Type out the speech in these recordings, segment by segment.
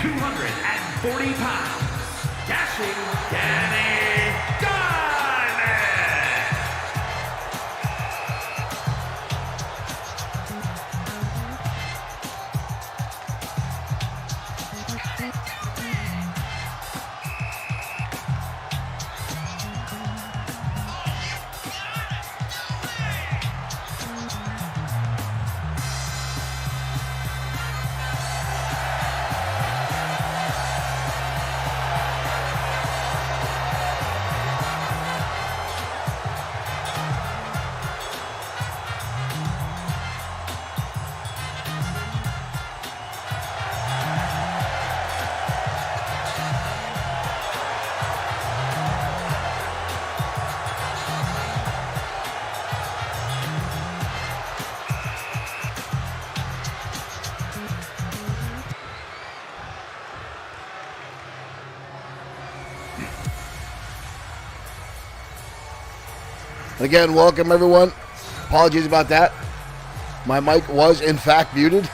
240 pounds, Dashing Danny Diamond! Again, welcome everyone. Apologies about that. My mic was in fact muted.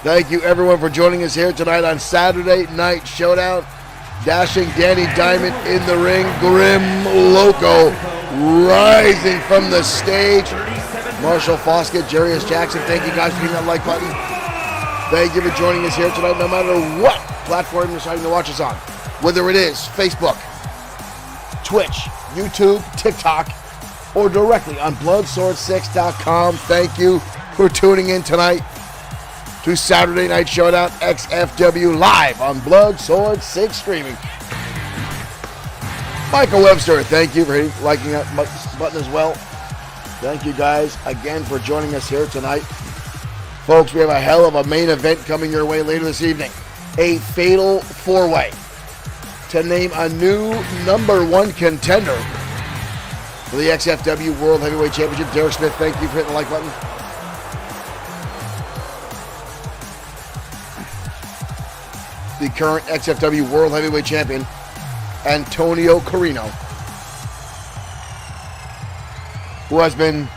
Thank you everyone for joining us here tonight on Saturday Night Showdown. Dashing Danny Diamond in the ring. Grim Loco rising from the stage. Marshall Foskett, Jarius Jackson, thank you guys for hitting that like button. Thank you for joining us here tonight, no matter what platform you're deciding to watch us on. Whether it is Facebook, Twitch, YouTube, TikTok, or directly on bloodsword6.com. Thank you for tuning in tonight to Saturday Night Showdown XFW live on Blood Sword 6 streaming. Michael Webster, thank you for liking that button as well. Thank you guys again for joining us here tonight. Folks, we have a hell of a main event coming your way later this evening. A fatal four-way to name a new #1 contender for the XFW World Heavyweight Championship. Derek Smith, thank you for hitting the like button. The current XFW World Heavyweight Champion, Antonio Carino, who has been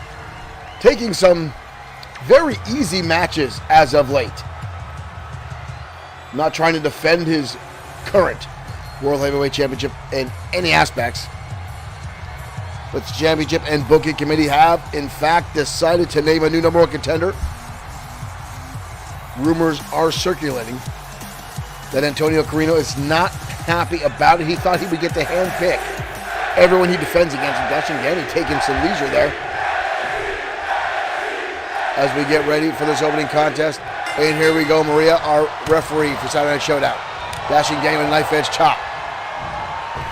taking some very easy matches as of late. Not trying to defend his current World Heavyweight Championship in any aspects. But the Championship and Booking Committee have, in fact, decided to name a new #1 contender. Rumors are circulating that Antonio Carino is not happy about it. He thought he would get to handpick everyone he defends against. And Dashing Danny taking some leisure there as we get ready for this opening contest. And here we go, Maria, our referee for Saturday Night Showdown. Dashing Danny with a knife edge chop.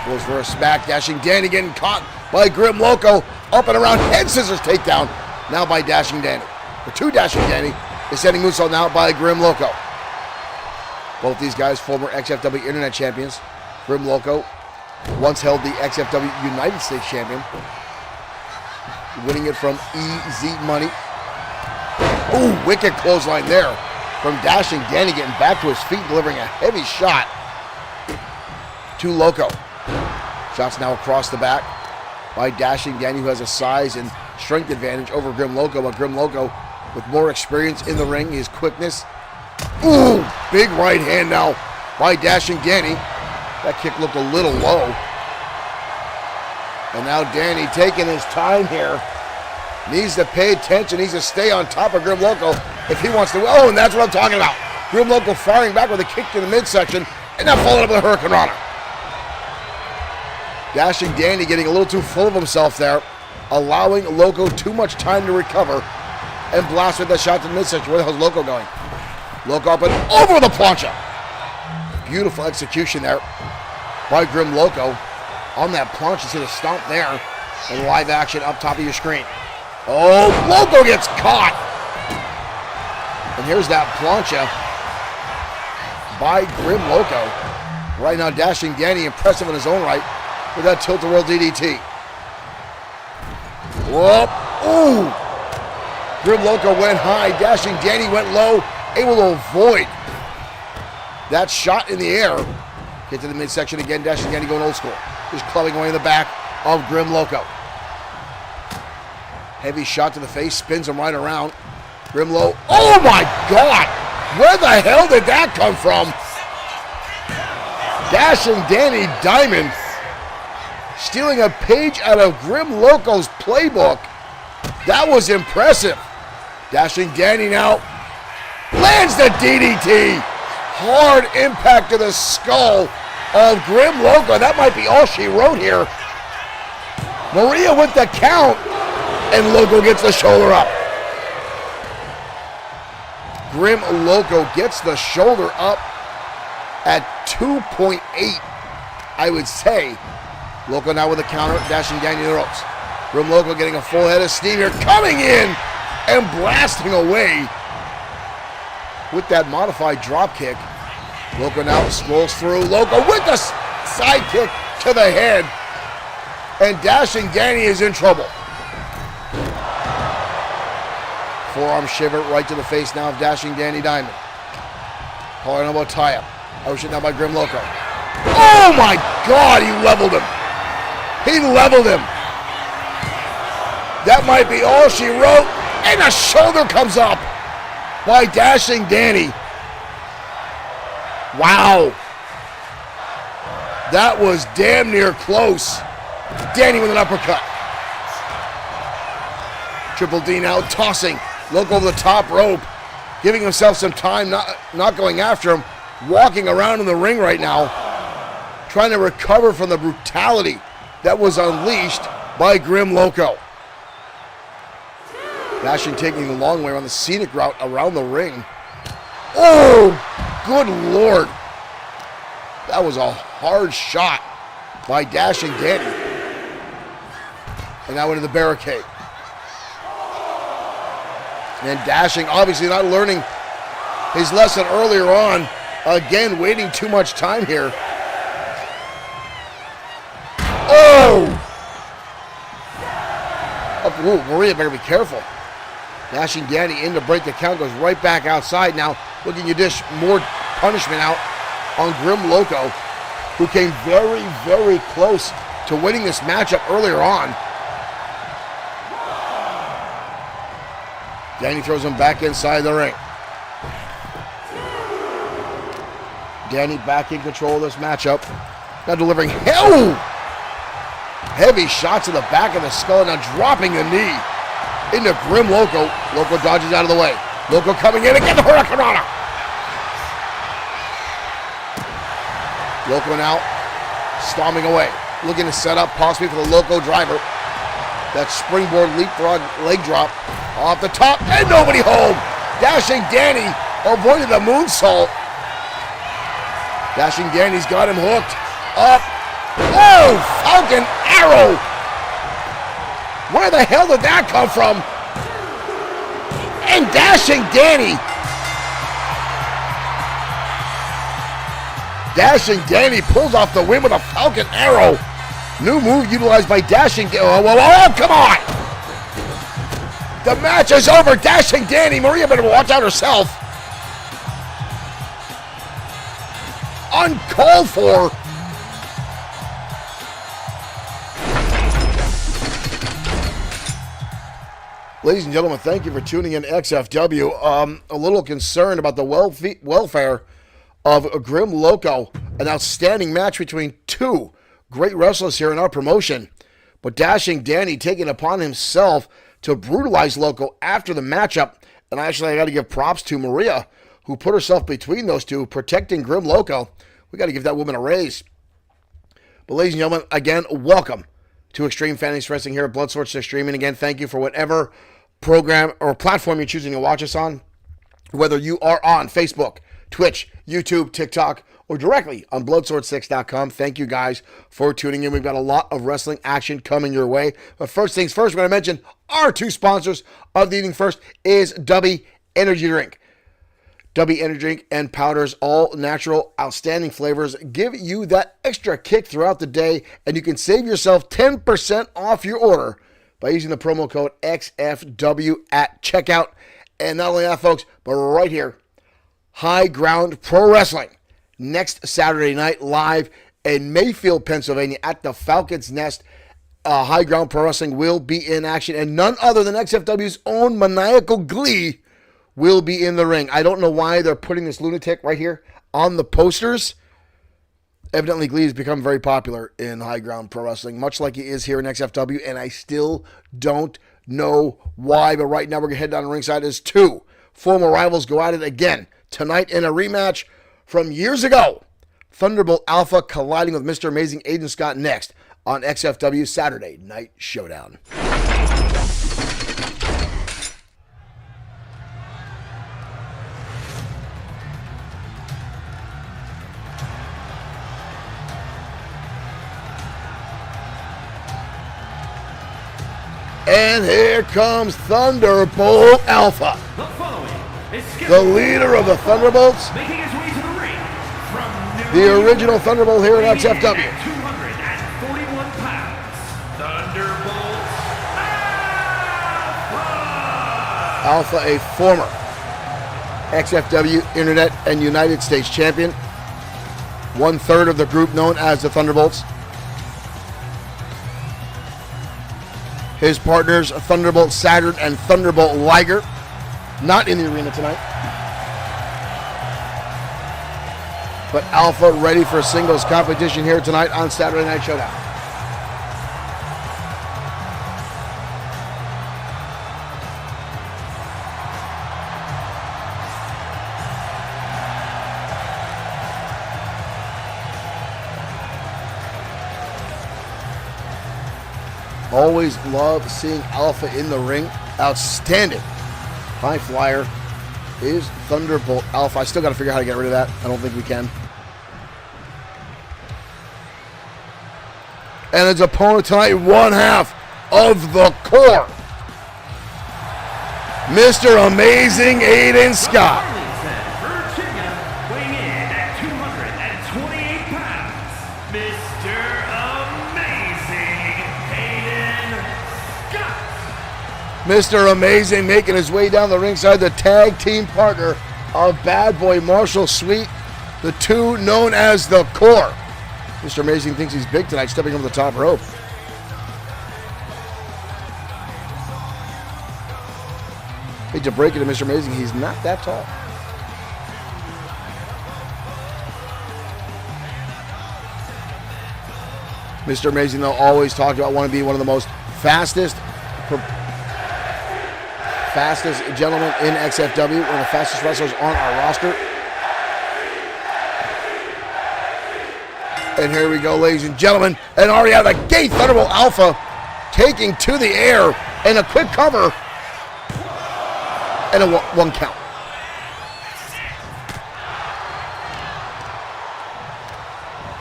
Goes for a smack. Dashing Danny getting caught by Grim Loco. Up and around. Head scissors takedown. Now by Dashing Danny. For two Dashing Danny. Descending moonsault now by Grim Loco. Both these guys, former XFW Internet champions. Grim Loco once held the XFW United States champion, winning it from Easy Money. Ooh, wicked clothesline there from Dashing Danny, getting back to his feet, delivering a heavy shot to Loco. Shots now across the back by Dashing Danny, who has a size and strength advantage over Grim Loco, but Grim Loco with more experience in the ring, his quickness. Ooh, big right hand now by Dashing Danny. That kick looked a little low. And now Danny taking his time here. Needs to pay attention, needs to stay on top of Grim Loco if he wants to. Oh, and that's what I'm talking about. Grim Loco firing back with a kick to the midsection, and now followed up with a Hurricane Rana. Dashing Danny getting a little too full of himself there, allowing Loco too much time to recover, and blast with that shot to the midsection. Where the hell's Loco going? Loco up and over the plancha. Beautiful execution there by Grim Loco on that plancha. See the stomp there in live action up top of your screen. Oh, Loco gets caught. And here's that plancha by Grim Loco. Right now, Dashing Danny, impressive in his own right with that tilt-a-whirl DDT. Whoop. Ooh. Grim Loco went high. Dashing Danny went low, able to avoid that shot in the air. Get to the midsection again. Dashing Danny going old school. Just clubbing away in the back of Grim Loco. Heavy shot to the face, spins him right around. Grim Loco, oh my God! Where the hell did that come from? Dashing Danny Diamond stealing a page out of Grim Loco's playbook. That was impressive. Dashing Danny now lands the DDT. Hard impact to the skull of Grim Loco. That might be all she wrote here. Maria with the count, and Loco gets the shoulder up. Grim Loco gets the shoulder up at 2.8, I would say. Loco now with a counter, Dashing Danny to the ropes. Grim Loco getting a full head of steam here, coming in and blasting away with that modified drop kick. Loco now scrolls through. Loco with the side kick to the head. And Dashing Danny is in trouble. Forearm shiver right to the face now of Dashing Danny Diamond. Collar elbow tie-up. Ocean now by Grim Loco. Oh my God, he leveled him. He leveled him. That might be all she wrote. And the shoulder comes up by Dashing Danny. Wow. That was damn near close. Danny with an uppercut. Triple D now tossing. Loco over the top rope. Giving himself some time, not going after him. Walking around in the ring right now. Trying to recover from the brutality that was unleashed by Grim Loco. Dashing taking the long way around the scenic route around the ring. Oh, good Lord. That was a hard shot by Dashing Danny. And now into the barricade. And Dashing obviously not learning his lesson earlier on. Again, waiting too much time here. Oh! Ooh, Maria better be careful. Dashing Danny in to break the count, goes right back outside. Now looking to dish more punishment out on Grim Loco, who came very, very close to winning this matchup earlier on. Danny throws him back inside the ring. Danny back in control of this matchup. Now delivering heavy shots to the back of the skull, now dropping the knee into Grim Loco. Loco dodges out of the way. Loco coming in again, the Hurricanrana. Loco now storming away, looking to set up possibly for the Loco driver. That springboard leapfrog leg drop off the top, and nobody home. Dashing Danny avoided the moonsault. Dashing Danny's got him hooked up. Oh, Falcon Arrow. Where the hell did that come from? And Dashing Danny. Dashing Danny pulls off the win with a Falcon Arrow. New move utilized by Dashing Danny. Oh, come on. The match is over. Dashing Danny. Maria better watch out herself. Uncalled for. Ladies and gentlemen, thank you for tuning in XFW. A little concerned about the welfare of Grim Loco. An outstanding match between two great wrestlers here in our promotion. But Dashing Danny taking upon himself to brutalize Loco after the matchup. And actually, I got to give props to Maria, who put herself between those two, protecting Grim Loco. We got to give that woman a raise. But ladies and gentlemen, again, welcome to Extreme Fantasy Wrestling here at Bloodsport 6 Streaming. Again, thank you for whatever program or platform you're choosing to watch us on, whether you are on Facebook, Twitch, YouTube, TikTok, or directly on Bloodsport6.com. Thank you guys for tuning in. We've got a lot of wrestling action coming your way. But first things first, we're going to mention our two sponsors of the evening. First is Dubby Energy Drink. Dubby Energy Drink and powders, all natural, outstanding flavors, give you that extra kick throughout the day, and you can save yourself 10% off your order by using the promo code XFW at checkout. And not only that, folks, but right here, High Ground Pro Wrestling, next Saturday night live in Mayfield, Pennsylvania at the Falcon's Nest. High Ground Pro Wrestling will be in action, and none other than XFW's own Maniacal Glee will be in the ring. I don't know why they're putting this lunatic right here on the posters. Evidently, Glee has become very popular in high ground pro wrestling, much like he is here in XFW, and I still don't know why. But right now, we're going to head down to ringside as two former rivals go at it again tonight in a rematch from years ago. Thunderbolt Alpha colliding with Mr. Amazing Aiden Scott next on XFW Saturday Night Showdown. And here comes Thunderbolt Alpha. The following is The leader of the Thunderbolts. making his way to the ring from The original Thunderbolt here in XFW. 241 pounds. Thunderbolt Alpha. Alpha, a former XFW Internet and United States champion. 1/3 of the group known as the Thunderbolts. His partners, Thunderbolt Saturn and Thunderbolt Liger, not in the arena tonight. But Alpha ready for singles competition here tonight on Saturday Night Showdown. Always love seeing Alpha in the ring. Outstanding. High flyer is Thunderbolt Alpha. I still got to figure out how to get rid of that. I don't think we can. And his opponent tonight, one half of the core, Mr. Amazing Aiden Scott. Arlington, Virginia, weighing in at 228 pounds. Mr. Amazing Aiden Scott. Mr. Amazing making his way down the ringside, the tag team partner of Bad Boy Marshall Sweet, the two known as the Core. Mr. Amazing thinks he's big tonight, stepping over the top rope. Hate to break it to Mr. Amazing, he's not that tall. Mr. Amazing, though, always talked about wanting to be one of the most fastest gentlemen in XFW, one of the fastest wrestlers on our roster. And here we go, ladies and gentlemen. And already out of the gate, Thunderbolt Alpha taking to the air and a quick cover and a one count.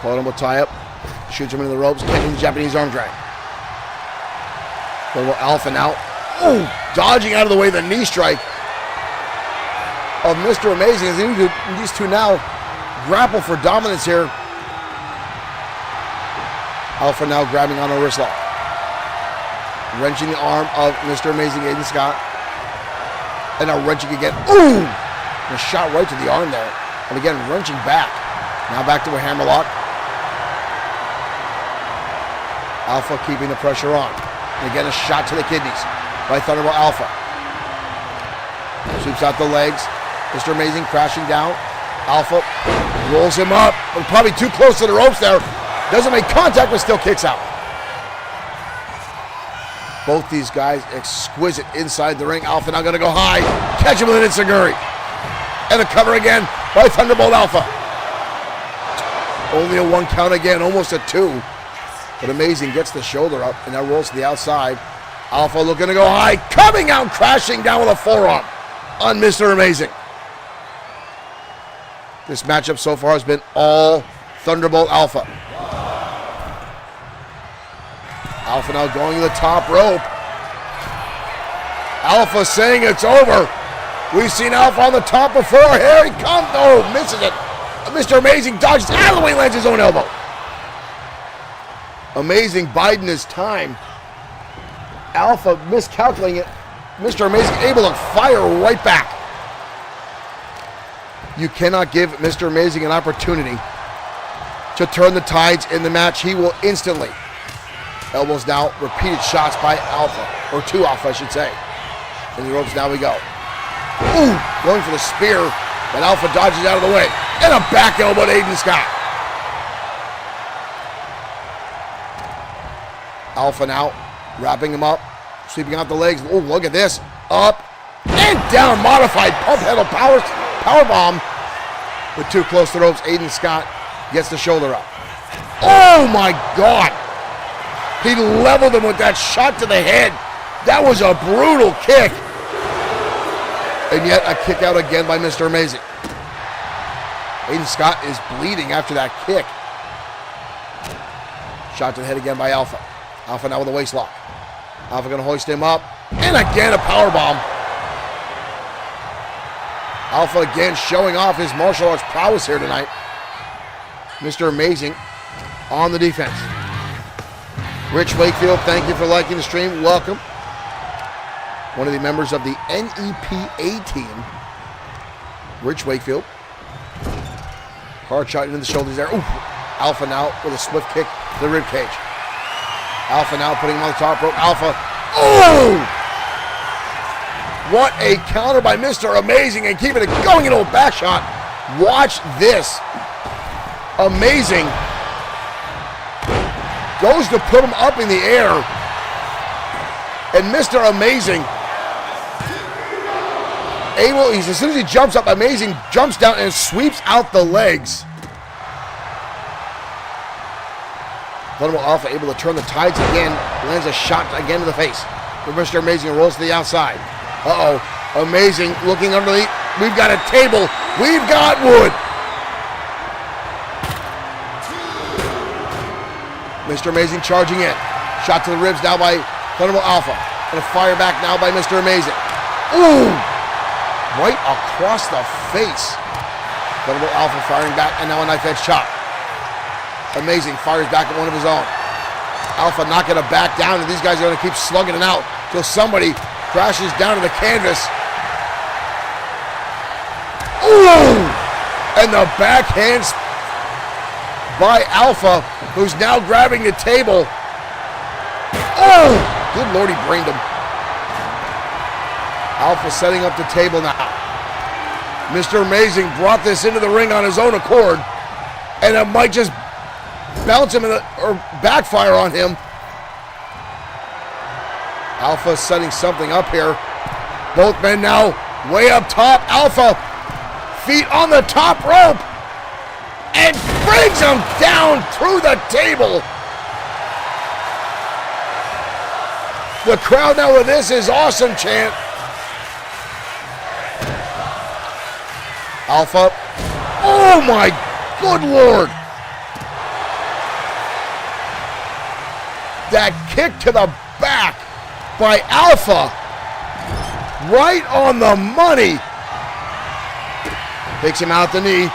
Caught him with tie-up. Shoots him into the ropes, catching the Japanese arm drag. Thunderbolt Alpha now. Ooh, dodging out of the way the knee strike of Mr. Amazing. As these two now grapple for dominance here. Alpha now grabbing on a wrist lock. Wrenching the arm of Mr. Amazing Aiden Scott. And now wrenching again. Ooh! A shot right to the arm there. And again, wrenching back. Now back to a hammerlock. Alpha keeping the pressure on. And again, a shot to the kidneys by Thunderbolt Alpha. Sweeps out the legs. Mr. Amazing crashing down. Alpha rolls him up. But probably too close to the ropes there. Doesn't make contact, but still kicks out. Both these guys exquisite inside the ring. Alpha now going to go high. Catch him with an enziguri. And a cover again by Thunderbolt Alpha. Only a one count again, almost a two. But Amazing gets the shoulder up and now rolls to the outside. Alpha looking to go high. Coming out, crashing down with a forearm on Mr. Amazing. This matchup so far has been all Thunderbolt Alpha. Alpha now going to the top rope. Alpha saying it's over. We've seen Alpha on the top before. Here he comes. Oh, misses it. Mr. Amazing dodges out of the way, lands his own elbow. Amazing biding his time. Alpha miscalculating it. Mr. Amazing able to fire right back. You cannot give Mr. Amazing an opportunity to turn the tides in the match. He will instantly. Elbows now, repeated shots by Alpha, or to Alpha, I should say. In the ropes, now we go. Ooh, going for the spear, but Alpha dodges out of the way. And a back elbow to Aiden Scott. Alpha now wrapping him up, sweeping out the legs. Oh, look at this. Up and down. Modified pump handle power bomb. But too close to the ropes. Aiden Scott gets the shoulder up. Oh my God. He leveled him with that shot to the head. That was a brutal kick. And yet a kick out again by Mr. Amazing. Aiden Scott is bleeding after that kick. Shot to the head again by Alpha. Alpha now with a waist lock. Alpha going to hoist him up. And again a power bomb. Alpha again showing off his martial arts prowess here tonight. Mr. Amazing on the defense. Rich Wakefield, thank you for liking the stream. Welcome. One of the members of the NEPA team. Rich Wakefield. Hard shot into the shoulders there. Ooh. Alpha now with a swift kick to the rib cage. Alpha now putting him on the top rope. Alpha. Oh! What a counter by Mr. Amazing and keeping it going into a back shot. Watch this. Amazing goes to put him up in the air. And Mr. Amazing, as soon as he jumps up, Amazing jumps down and sweeps out the legs. Thunderbolt Alpha able to turn the tides again, lands a shot again to the face. But Mr. Amazing rolls to the outside. Uh-oh, Amazing looking underneath. We've got a table. We've got wood. Mr. Amazing charging in. Shot to the ribs now by Thunderbolt Alpha. And a fire back now by Mr. Amazing. Ooh! Right across the face. Thunderbolt Alpha firing back, and now a knife edge chop. Amazing fires back at one of his own. Alpha not going to back down, and these guys are going to keep slugging it out until somebody crashes down to the canvas. Ooh! And the backhands by Alpha, who's now grabbing the table. Oh! Good Lord, he brained him. Alpha setting up the table now. Mr. Amazing brought this into the ring on his own accord, and it might just bounce him or backfire on him. Alpha setting something up here. Both men now way up top. Alpha, feet on the top rope, and brings him down through the table. The crowd now with this is awesome chant. Alpha, oh my good Lord. That kick to the back by Alpha, right on the money. Takes him out the knee.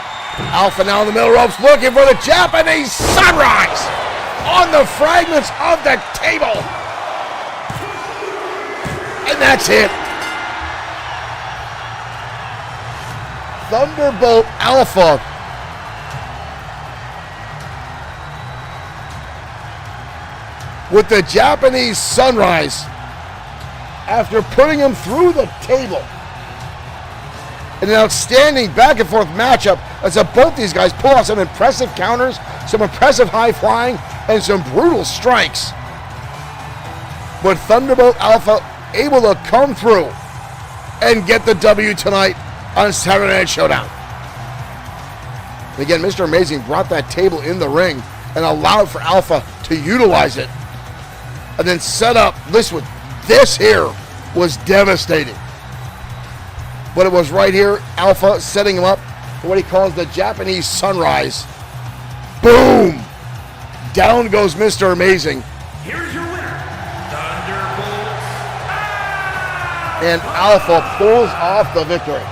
Alpha now in the middle ropes looking for the Japanese sunrise on the fragments of the table. And that's it. Thunderbolt Alpha with the Japanese sunrise after putting him through the table. An outstanding back and forth matchup as both these guys pull off some impressive counters, some impressive high flying, and some brutal strikes. But Thunderbolt Alpha able to come through and get the W tonight on Saturday Night Showdown. Again, Mr. Amazing brought that table in the ring and allowed for Alpha to utilize it. And then set up this here was devastating. But it was right here, Alpha setting him up for what he calls the Japanese sunrise. Boom! Down goes Mr. Amazing. Here's your winner, Thunderbolt. And Alpha pulls off the victory.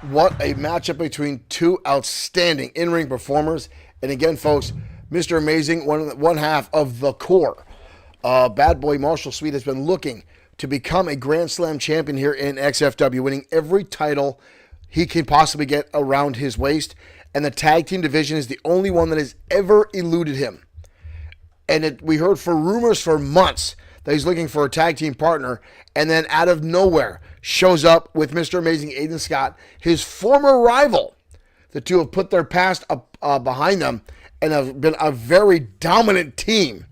What a matchup between two outstanding in-ring performers. And again, folks, Mr. Amazing, one half of the core. Bad Boy Marshall Sweet has been looking to become a Grand Slam champion here in XFW, winning every title he can possibly get around his waist. And the tag team division is the only one that has ever eluded him. And we heard rumors for months that he's looking for a tag team partner, and then out of nowhere shows up with Mr. Amazing Aiden Scott, his former rival. The two have put their past behind them and have been a very dominant team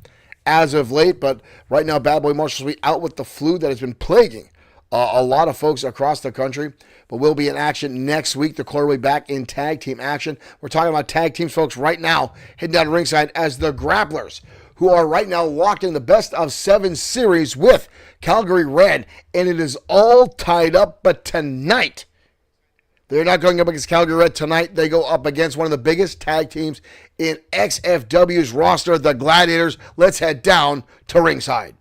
as of late. But right now, Bad Boy Marshall will be out with the flu that has been plaguing a lot of folks across the country. But we'll be in action next week. The quarterly back in tag team action. We're talking about tag teams, folks, right now, heading down to ringside as the Grapplers, who are right now locked in the best of 7 series with Calgary Red. And it is all tied up, but tonight, they're not going up against Calgary Red tonight. They go up against one of the biggest tag teams in XFW's roster, the Gladiators. Let's head down to ringside.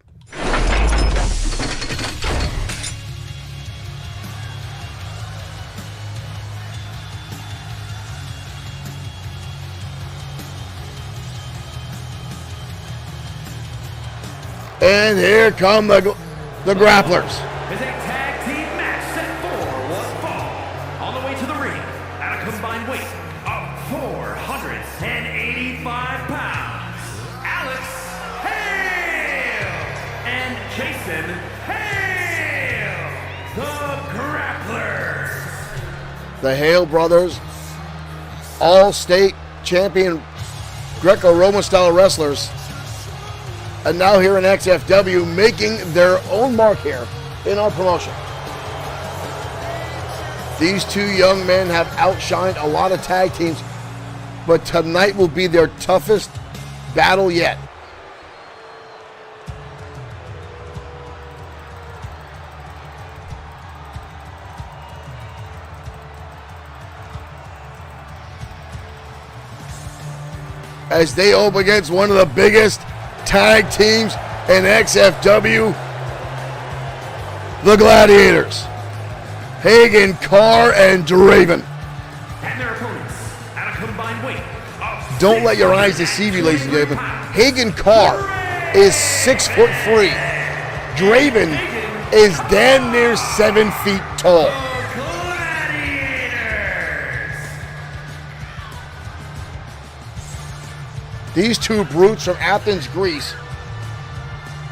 And here come the Grapplers. Is a tag team match set for one fall. On the way to the ring, at a combined weight of 485 pounds, Alex Hale and Jason Hale, the Grapplers. The Hale brothers, all-state champion Greco-Roman style wrestlers, and now here in XFW, making their own mark here in our promotion. These two young men have outshined a lot of tag teams, but tonight will be their toughest battle yet. As they open against one of the biggest tag teams in XFW, the Gladiators, Hagen, Carr, and Draven. And their opponents at a combined weight of Don't let your eyes deceive you, ladies and gentlemen. Hagen Carr is 6'3". Draven is damn near 7 feet tall. These two brutes from Athens, Greece,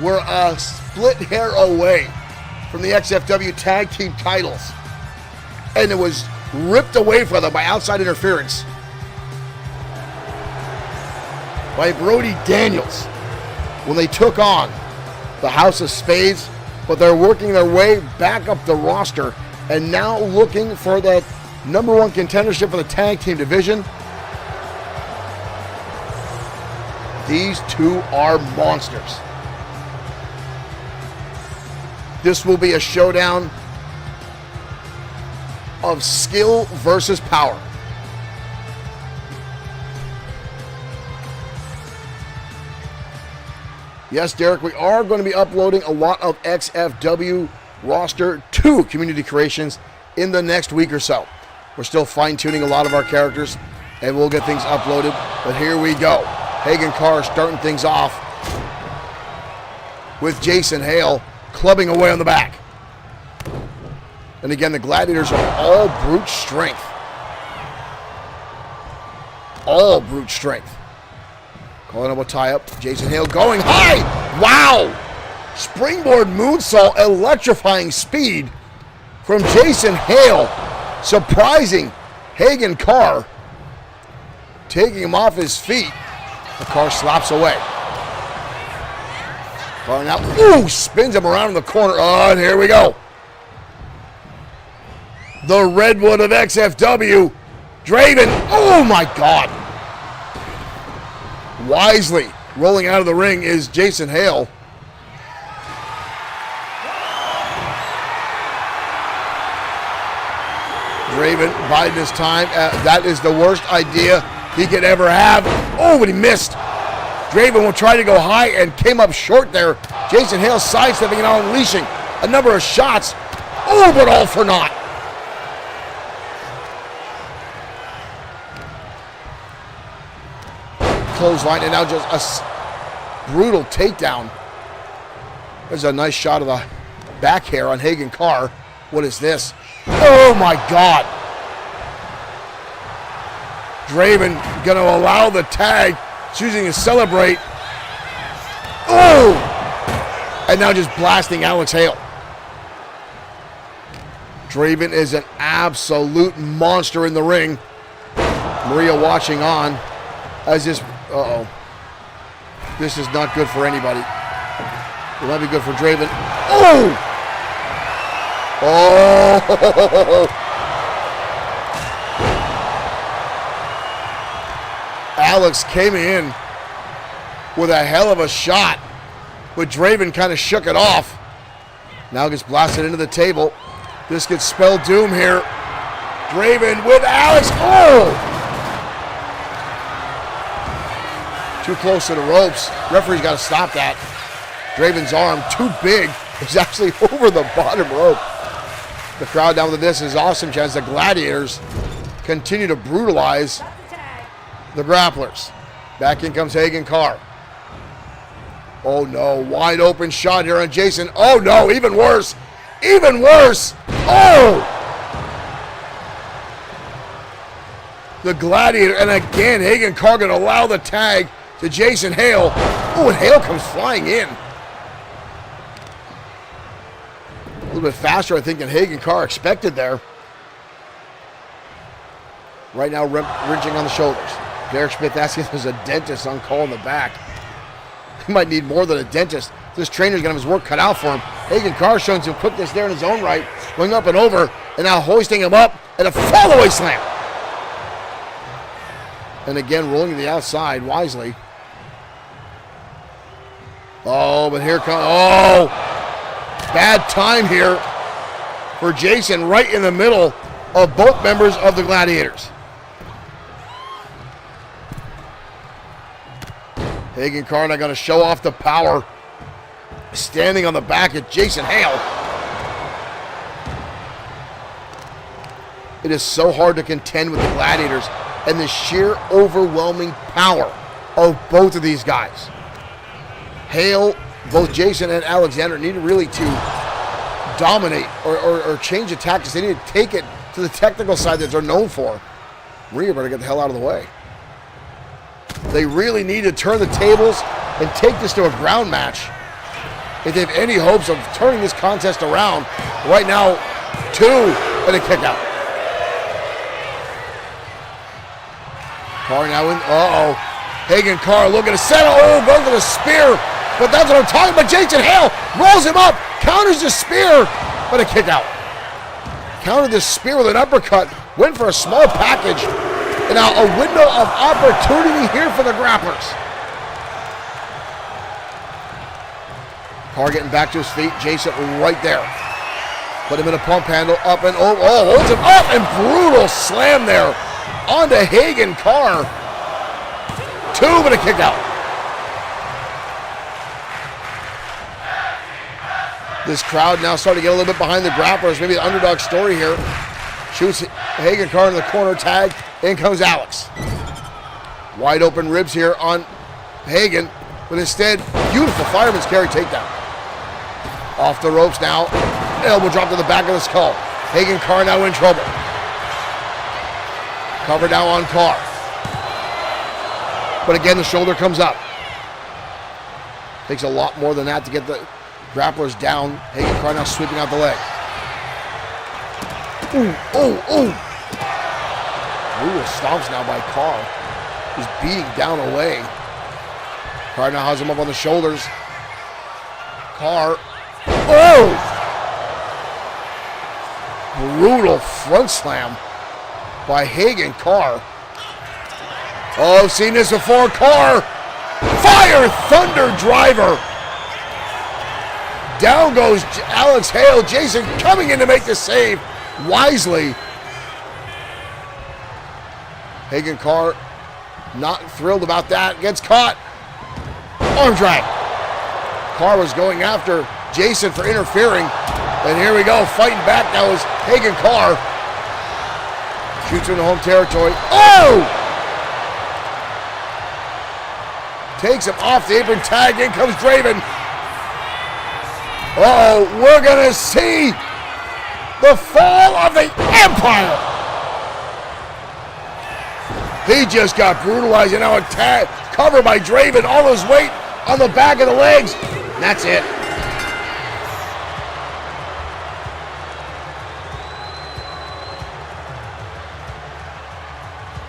were a split hair away from the XFW tag team titles. And it was ripped away from them by outside interference by Brody Daniels when they took on the House of Spades. But they're working their way back up the roster and now looking for that #1 contendership for the tag team division. These two are monsters. This will be a showdown of skill versus power. Yes, Derek, we are going to be uploading a lot of XFW roster to Community Creations in the next week or so. We're still fine-tuning a lot of our characters, and we'll get things uploaded. But here we go. Hagen Carr starting things off with Jason Hale clubbing away on the back. And again, the Gladiators are all brute strength. All brute strength. Calling up a tie-up. Jason Hale going high. Wow! Springboard moonsault, electrifying speed from Jason Hale. Surprising Hagen Carr. Taking him off his feet. The Carr slaps away. Carr now, ooh, spins him around in the corner. Oh, and here we go. The Redwood of XFW, Draven. Oh my God. Wisely rolling out of the ring is Jason Hale. Draven biding his time. That is the worst idea he could ever have. Oh, but he missed. Draven will try to go high and came up short there. Jason Hale sidestepping and unleashing a number of shots. Oh, but all for naught. Clothesline, and now just a brutal takedown. There's a nice shot of the back hair on Hagen Carr. What is this? Oh my God. Draven gonna allow the tag, choosing to celebrate. Oh! And now just blasting Alex Hale. Draven is an absolute monster in the ring. Maria watching on as this, this is not good for anybody. It might be good for Draven. Oh! Oh! Alex came in with a hell of a shot, but Draven kind of shook it off. Now gets blasted into the table. This could spell doom here. Draven with Alex. Oh! Too close to the ropes. Referee's got to stop that. Draven's arm, too big, is actually over the bottom rope. The crowd down with this is awesome as the Gladiators continue to brutalize the grapplers. Back in comes Hagen Carr. Oh no, wide open shot here on Jason. Oh no, even worse. Even worse. Oh! The Gladiator, and again, Hagen Carr going to allow the tag to Jason Hale. Oh, and Hale comes flying in. A little bit faster, I think, than Hagen Carr expected there. Right now, wrenching on the shoulders. Derek Smith asking if there's a dentist on call in the back. He might need more than a dentist. This trainer's going to have his work cut out for him. Hagen Carr showing some quickness there in his own right. Going up and over, and now hoisting him up, and a fall-away slam. And again, rolling to the outside wisely. Oh, but here comes, oh! Bad time here for Jason right in the middle of both members of the Gladiators. Hagen Carr now going to show off the power. Standing on the back of Jason Hale. It is so hard to contend with the Gladiators and the sheer overwhelming power of both of these guys. Hale, both Jason and Alexander needed really to dominate or change the tactics. They need to take it to the technical side that they're known for. Rhea better get the hell out of the way. They really need to turn the tables and take this to a ground match if they have any hopes of turning this contest around. Right now, 2 and a kick out. Carr now in, Hagen Carr looking to settle, goes to the spear, but that's what I'm talking about. Jason Hale rolls him up, counters the spear, but a kick out. Countered the spear with an uppercut, went for a small package, and now a window of opportunity here for the grapplers. Carr getting back to his feet, Jason right there. Put him in a pump handle, up and over, holds him up, and brutal slam there onto Hagen Carr. 2, but a kick out. This crowd now starting to get a little bit behind the grapplers, maybe the underdog story here. Shoots Hagen Carr in the corner tag, in comes Alex. Wide open ribs here on Hagen, but instead, beautiful fireman's carry takedown. Off the ropes now, elbow drop to the back of the skull. Hagen Carr now in trouble. Cover now on Carr. But again, the shoulder comes up. Takes a lot more than that to get the grapplers down. Hagen Carr now sweeping out the leg. Brutal stomps now by Carr. He's beating down away. Carr now has him up on the shoulders. Carr. Brutal front slam by Hagen Carr. Oh, I've seen this before. Carr. Fire Thunder Driver. Down goes Alex Hale. Jason coming in to make the save wisely. Hagen Carr not thrilled about that. Gets caught. Arm drag. Carr was going after Jason for interfering. And here we go. Fighting back now is Hagen Carr. Shoots in the home territory. Oh! Takes him off the apron. Tag. In comes Draven. Oh, we're going to see the fall of the Empire. He just got brutalized and now attacked, covered by Draven, all his weight on the back of the legs. And that's it.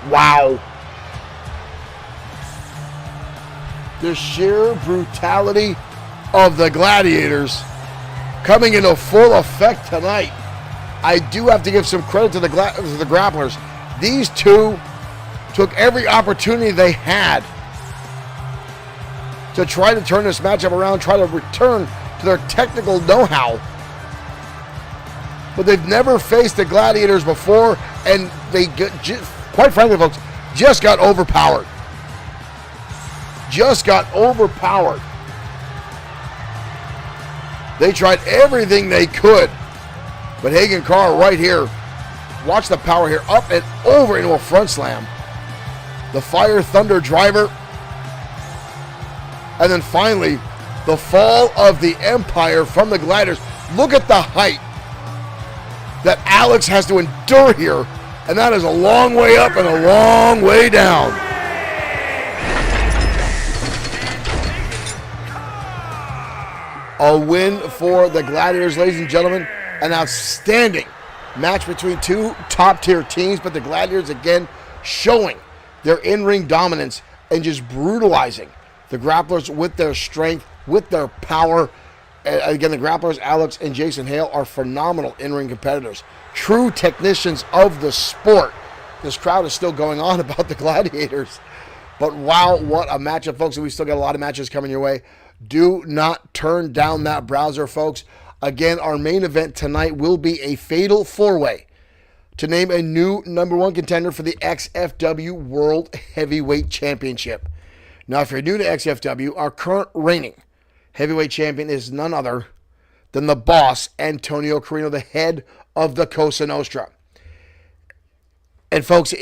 Wow. The sheer brutality of the Gladiators coming into full effect tonight. I do have to give some credit to the grapplers. These two took every opportunity they had to try to turn this matchup around, try to return to their technical know-how. But they've never faced the Gladiators before, and they, quite frankly, folks, just got overpowered. Just got overpowered. They tried everything they could. But Hagen Carr right here. Watch the power here. Up and over into a front slam. The Fire Thunder driver. And then finally, the fall of the Empire from the Gliders. Look at the height that Alex has to endure here. And that is a long way up and a long way down. A win for the Gladiators, ladies and gentlemen. An outstanding match between two top-tier teams, but the Gladiators, again, showing their in-ring dominance and just brutalizing the grapplers with their strength, with their power. And again, the grapplers, Alex and Jason Hale, are phenomenal in-ring competitors. True technicians of the sport. This crowd is still going on about the Gladiators. But wow, what a matchup, folks. And we still got a lot of matches coming your way. Do not turn down that browser, folks. Again, our main event tonight will be a fatal four-way to name a new #1 contender for the XFW World Heavyweight Championship. Now, if you're new to XFW, our current reigning heavyweight champion is none other than the boss, Antonio Carino, the head of the Cosa Nostra. And folks,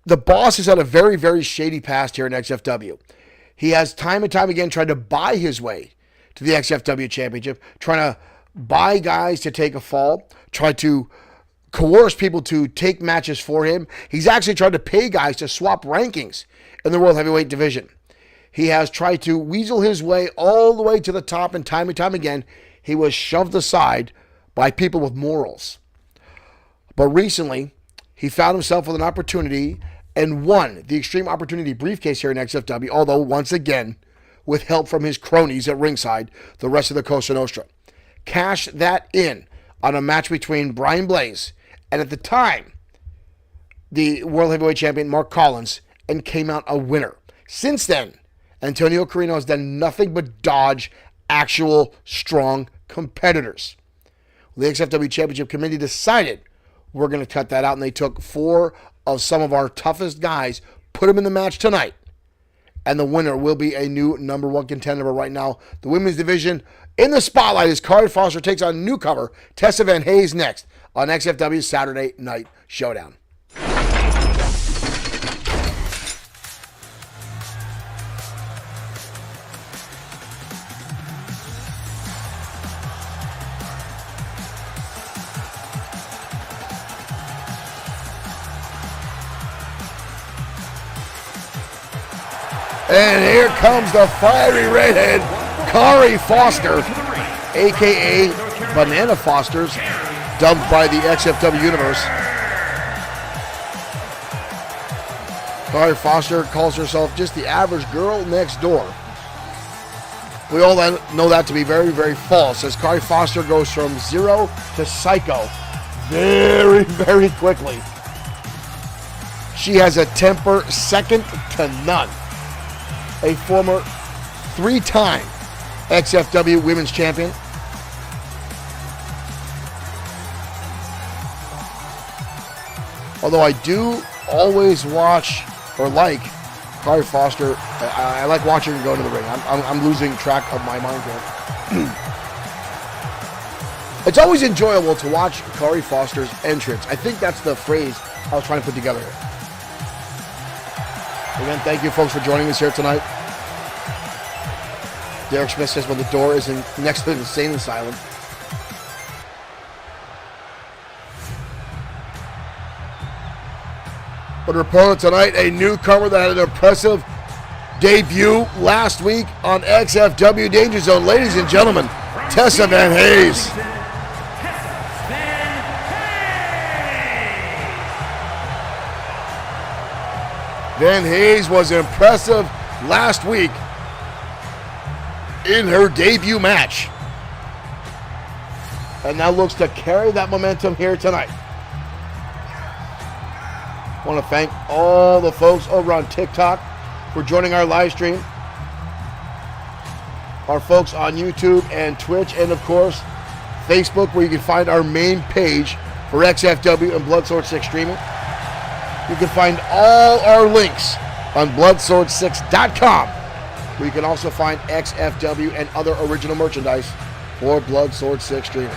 the boss has had a very, very shady past here in XFW. He has time and time again tried to buy his way to the XFW Championship, trying to buy guys to take a fall, try to coerce people to take matches for him. He's actually tried to pay guys to swap rankings in the World Heavyweight Division. He has tried to weasel his way all the way to the top, and time again, he was shoved aside by people with morals. But recently, he found himself with an opportunity and won the Extreme Opportunity briefcase here in XFW, although once again, with help from his cronies at ringside, the rest of the Cosa Nostra. Cashed that in on a match between Brian Blaze and, at the time, the World Heavyweight Champion Mark Collins, and came out a winner. Since then, Antonio Carino has done nothing but dodge actual strong competitors. The XFW Championship Committee decided we're going to cut that out, and they took 4 of some of our toughest guys, put them in the match tonight, and the winner will be a new #1 contender. But right now, the women's division in the spotlight as Kari Foster takes on newcomer Tessa Van Hayes next on XFW Saturday Night Showdown. And here comes the fiery redhead, Kari Foster, a.k.a. Banana Fosters, dubbed by the XFW Universe. Kari Foster calls herself just the average girl next door. We all know that to be very, very false, as Kari Foster goes from zero to psycho very, very quickly. She has a temper second to none. A former 3-time XFW Women's Champion. Although I do always watch or like Kari Foster, I like watching her go to the ring. I'm losing track of my mind here. It's always enjoyable to watch Kari Foster's entrance. I think that's the phrase I was trying to put together here. Again, thank you folks for joining us here tonight. Derek Smith says, well, the door is next to the insane asylum. But her opponent tonight, a newcomer that had an impressive debut last week on XFW Danger Zone. Ladies and gentlemen, Tessa Van Hayes. Van Hayes was impressive last week in her debut match, and now looks to carry that momentum here tonight. I want to thank all the folks over on TikTok for joining our live stream, our folks on YouTube and Twitch, and of course Facebook, where you can find our main page for XFW and Bloodsword 6 streaming. You can find all our links on bloodsword6.com, where you can also find XFW and other original merchandise for Bloodsword 6 streaming.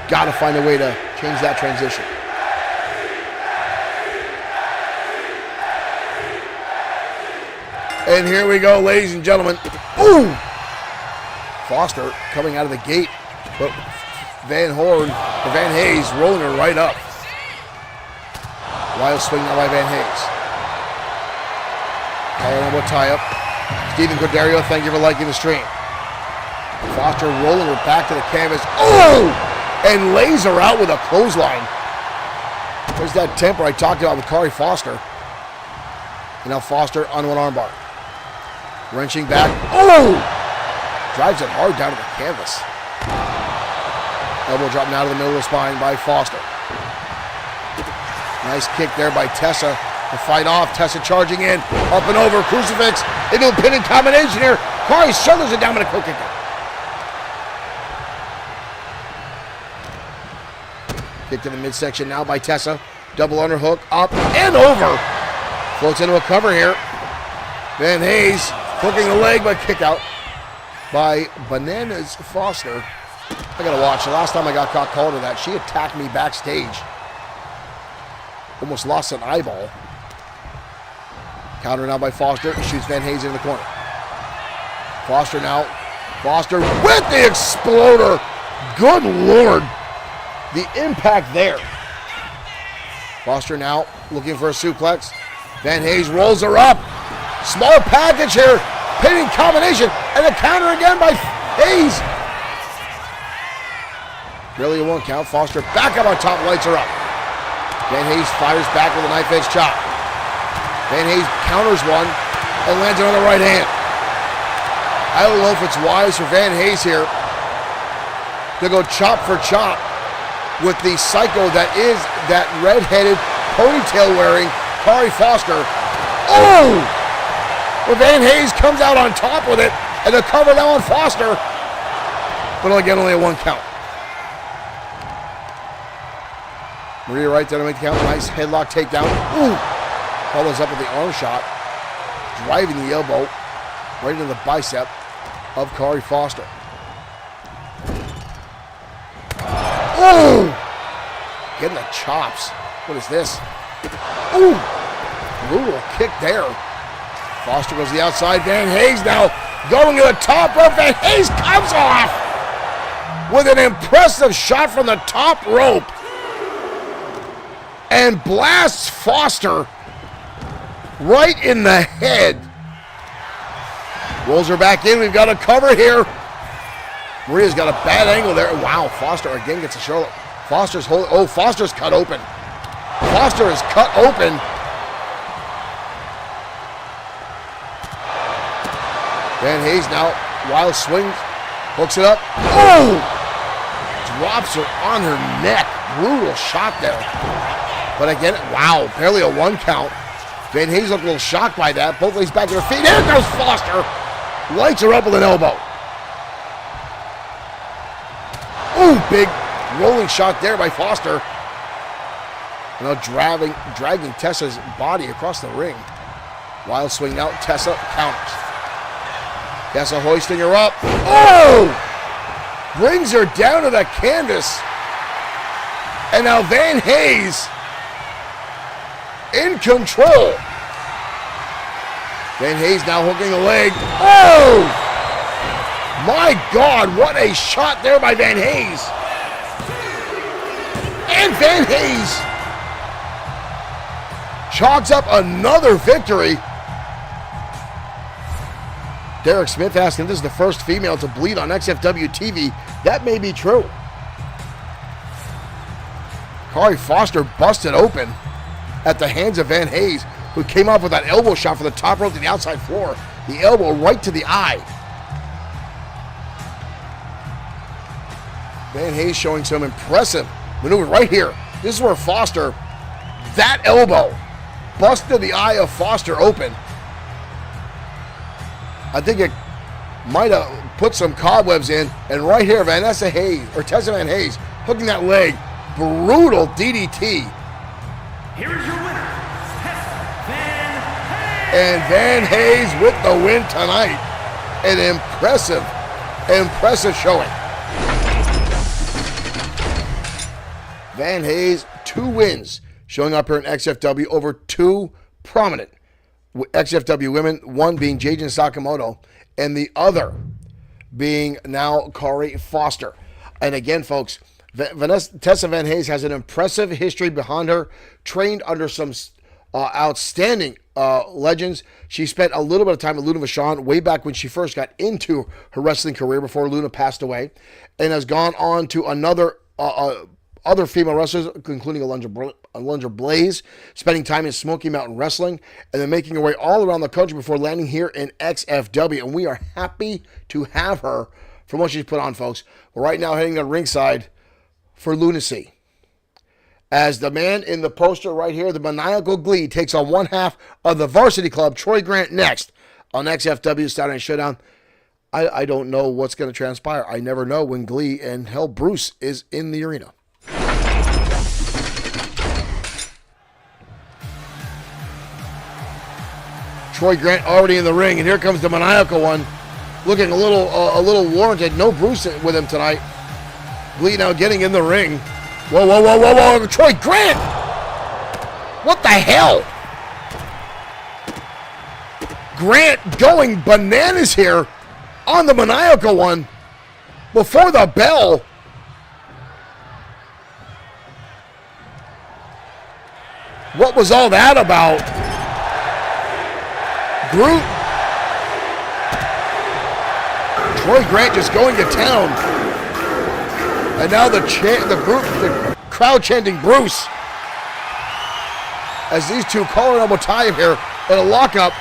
Gotta find a way to change that transition. And here we go, ladies and gentlemen. Ooh! Foster coming out of the gate, but Van Hayes rolling her right up. Wild swing now by Van Hayes. Collar elbow tie up. Stephen Corderio, thank you for liking the stream. Foster rolling her back to the canvas. Oh! And lays her out with a clothesline. There's that temper I talked about with Kari Foster. And now Foster on one armbar. Wrenching back. Oh! Drives it hard down to the canvas. Elbow drop now to the middle of the spine by Foster. Nice kick there by Tessa to fight off. Tessa charging in. Up and over. Crucifix into a pinning combination here. Kari shoulders it down with a co kicker. Kick to the midsection now by Tessa. Double underhook. Up and over. Floats into a cover here. Van Hayes hooking the leg, but kick out by Bananas Foster. I gotta watch. The last time I got caught calling her that, she attacked me backstage. Almost lost an eyeball. Counter now by Foster. Shoots Van Hayes in the corner. Foster now. Foster with the exploder. Good Lord. The impact there. Foster now looking for a suplex. Van Hayes rolls her up. Small package here. Pinning combination. And the counter again by Hayes. Really a one count. Foster back up on top. Lights her up. Van Hayes fires back with a knife edge chop. Van Hayes counters one and lands it on the right hand. I don't know if it's wise for Van Hayes here to go chop for chop with the psycho that is that red-headed, ponytail-wearing Kari Foster. Oh! Well, Van Hayes comes out on top with it, and the cover now on Foster. But again, only a one count. Maria right there to make the count. Nice headlock takedown. Ooh! Follows up with the arm shot. Driving the elbow right into the bicep of Kari Foster. Ooh! Getting the chops. What is this? Ooh! Brutal kick there. Foster goes to the outside. Van Hayes now going to the top rope. Van Hayes comes off with an impressive shot from the top rope. And blasts Foster right in the head. Rolls her back in. We've got a cover here. Maria's got a bad angle there. Wow, Foster again gets a shoulder. Foster's holding. Oh, Foster's cut open. Foster is cut open. Van Hayes now, wild swings, hooks it up. Oh! Drops her on her neck. Brutal shot there. But again, wow, barely a one count. Van Hayes looked a little shocked by that. Both legs back to her feet. There goes Foster. Lights her up with an elbow. Ooh, big rolling shot there by Foster. Now dragging Tessa's body across the ring. Wild swing out. Tessa counters. Tessa hoisting her up. Oh! Brings her down to the canvas. And now Van Hayes in control. Van Hayes now hooking the leg. Oh! My God, what a shot there by Van Hayes. And Van Hayes chalks up another victory. Derek Smith asking, this is the first female to bleed on XFW TV. That may be true. Corey Foster busted open at the hands of Van Hayes, who came up with that elbow shot from the top rope to the outside floor. The elbow right to the eye. Van Hayes showing some impressive maneuver right here. This is where Foster, that elbow, busted the eye of Foster open. I think it might have put some cobwebs in. And right here, Tessa Van Hayes, hooking that leg. Brutal DDT. Here is your winner, Tessa Van Hayes. And Van Hayes with the win tonight. An impressive showing. Van Hayes, 2 wins, showing up here in XFW over 2 prominent XFW women, one being Jaden Sakamoto, and the other being now Corey Foster. And again, folks, Tessa Van Hayes has an impressive history behind her, trained under some outstanding legends. She spent a little bit of time with Luna Vachon way back when she first got into her wrestling career before Luna passed away, and has gone on to other female wrestlers, including Alundra Blaze, spending time in Smoky Mountain Wrestling, and then making her way all around the country before landing here in XFW. And we are happy to have her from what she's put on, folks. We're right now heading to ringside for Lunacy, as the man in the poster right here, the Maniacal Glee, takes on one half of the Varsity Club, Troy Grant, next on XFW Saturday Night Showdown. I don't know what's going to transpire. I never know when Glee and hell Bruce is in the arena. Troy Grant already in the ring, and here comes the Maniacal one, looking a little warranted. No Bruce with him tonight. Glee now getting in the ring. Whoa, Troy Grant! What the hell? Grant going bananas here on the Maniacal one before the bell. What was all that about? Groot. Troy Grant just going to town. And now the crowd chanting Bruce. As these two collar and elbow tie him here in a lockup.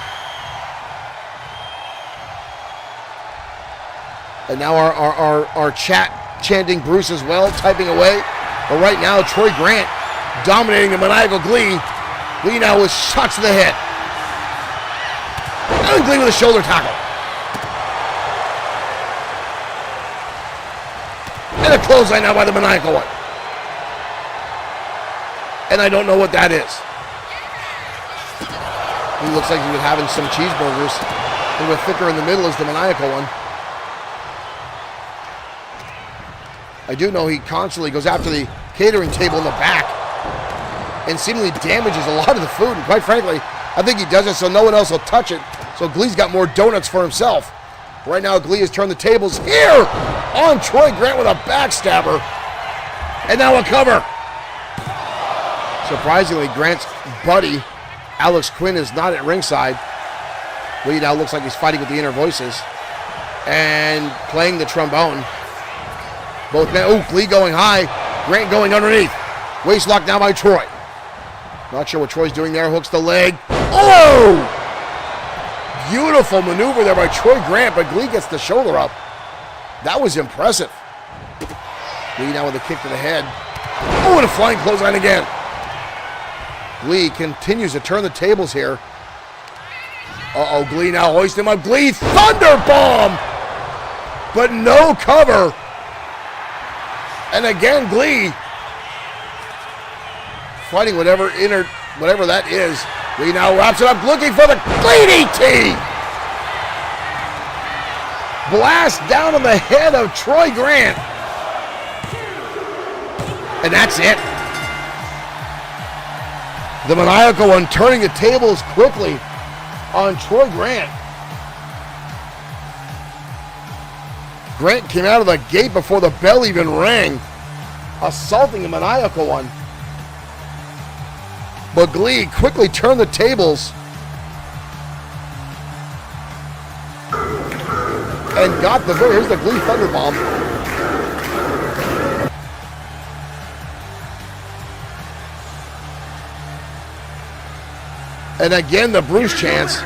And now our chat chanting Bruce as well, typing away. But right now, Troy Grant dominating the Maniacal Glee. Glee now with shots to the head. And Glee with a shoulder tackle. And a clothesline now by the Maniacal one. And I don't know what that is. He looks like he was having some cheeseburgers. A little bit thicker in the middle is the Maniacal one. I do know he constantly goes after the catering table in the back and seemingly damages a lot of the food. And quite frankly, I think he does it so no one else will touch it. So Glee's got more donuts for himself. Right now, Glee has turned the tables here on Troy Grant with a backstabber. And now a cover. Surprisingly, Grant's buddy, Alex Quinn, is not at ringside. Glee now looks like he's fighting with the inner voices and playing the trombone. Both men, Glee going high, Grant going underneath. Waist lock now by Troy. Not sure what Troy's doing there, hooks the leg. Oh! Beautiful maneuver there by Troy Grant, but Glee gets the shoulder up. That was impressive. Glee now with a kick to the head. Oh, and a flying clothesline again. Glee continues to turn the tables here. Uh-oh, Glee now hoisting him up. Glee, thunder bomb! But no cover. And again, Glee fighting whatever that is. Glee now wraps it up, looking for the Glee DT. Blast down on the head of Troy Grant. And that's it. The Maniacal one turning the tables quickly on Troy Grant. Grant came out of the gate before the bell even rang, assaulting a maniacal one. But Glee quickly turned the tables and got the here's the Glee Thunderbomb. And again, the Bruce chants.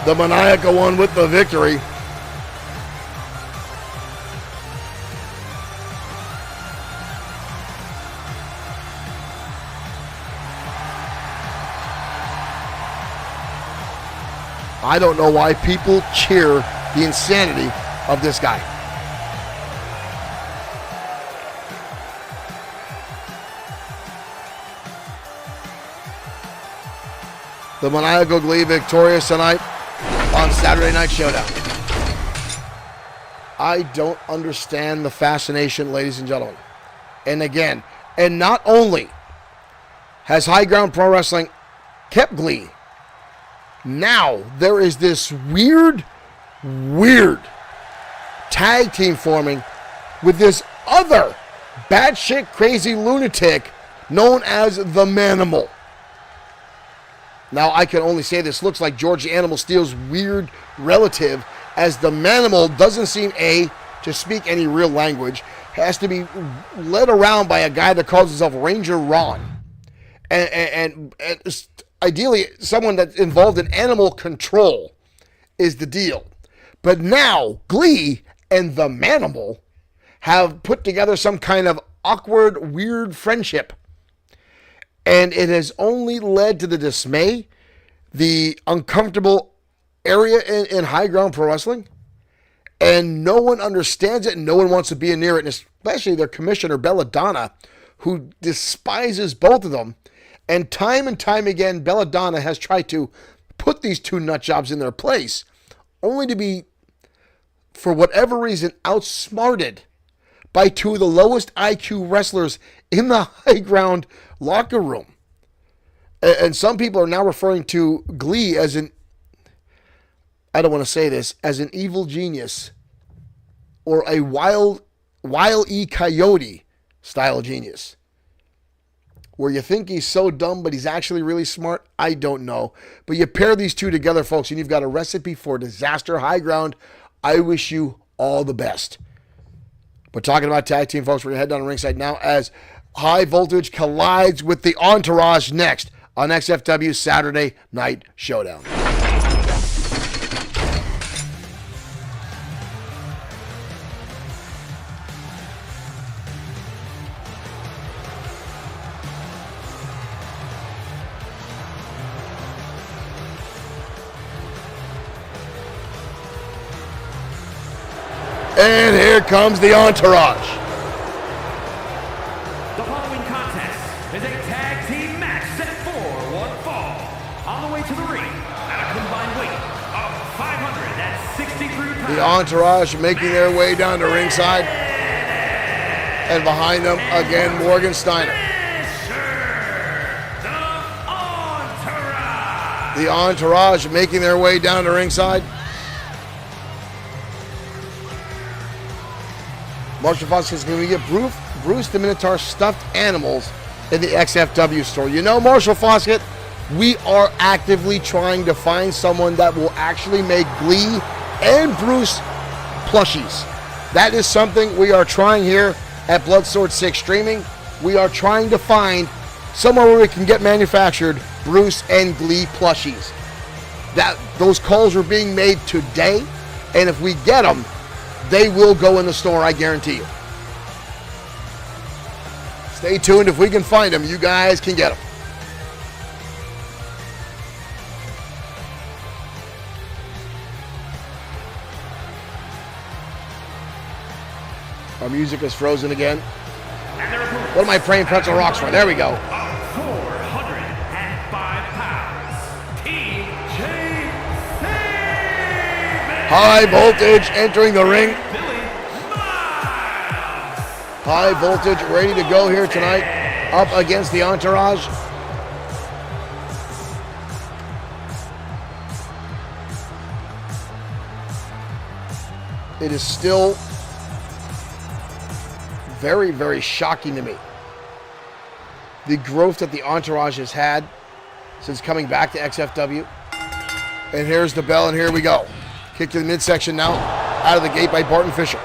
The maniacal one with the victory. I don't know why people cheer the insanity of this guy. The Maniacal Glee victorious tonight on Saturday Night Showdown. I don't understand the fascination, ladies and gentlemen. And again, and not only has High Ground Pro Wrestling kept Glee, now there is this weird tag team forming with this other batshit crazy lunatic known as the Manimal. Now, I can only say this looks like George the Animal Steel's weird relative, as the Manimal doesn't seem, to speak any real language, has to be led around by a guy that calls himself Ranger Ron. And ideally, someone that's involved in animal control is the deal. But now, Glee and the Manimal have put together some kind of awkward, weird friendship. And it has only led to the dismay, the uncomfortable area in High Ground Pro Wrestling. And no one understands it, and no one wants to be near it, and especially their commissioner, Belladonna, who despises both of them. And time again, Belladonna has tried to put these two nutjobs in their place, only to be, for whatever reason, outsmarted by two of the lowest IQ wrestlers in the High Ground locker room. And some people are now referring to Glee as I don't want to say this, as an evil genius or a Wile E. Coyote style genius. Where you think he's so dumb, but he's actually really smart, I don't know. But you pair these two together, folks, and you've got a recipe for disaster. High Ground, I wish you all the best. But talking about tag team, folks, we're going to head down to ringside now as High Voltage collides with the Entourage next on XFW Saturday Night Showdown. And here comes the Entourage. The following contest is a tag team match set for one fall. On the way to the ring at a combined weight of 563 pounds. The Entourage making their way down to ringside. And behind them, again, Morgan Steiner. The Entourage making their way down to ringside. Marshall Fox says, can we get Bruce the Minotaur stuffed animals in the XFW store? You know, Marshall Foskett, we are actively trying to find someone that will actually make Glee and Bruce plushies. That is something we are trying here at Bloodsword 6 Streaming. We are trying to find somewhere where we can get manufactured Bruce and Glee plushies. Those calls are being made today, and if we get them, they will go in the store, I guarantee you. Stay tuned. If we can find them, you guys can get them. Our music is frozen again. What am I praying pretzel rocks for? There we go. 405 pounds. High Voltage entering the ring. High Voltage ready to go here tonight up against the Entourage. it is still very, very shocking to me. The growth that the Entourage has had since coming back to XFW. And here's the bell, and here we go. Kick to the midsection now, out of the gate by Barton Fisher.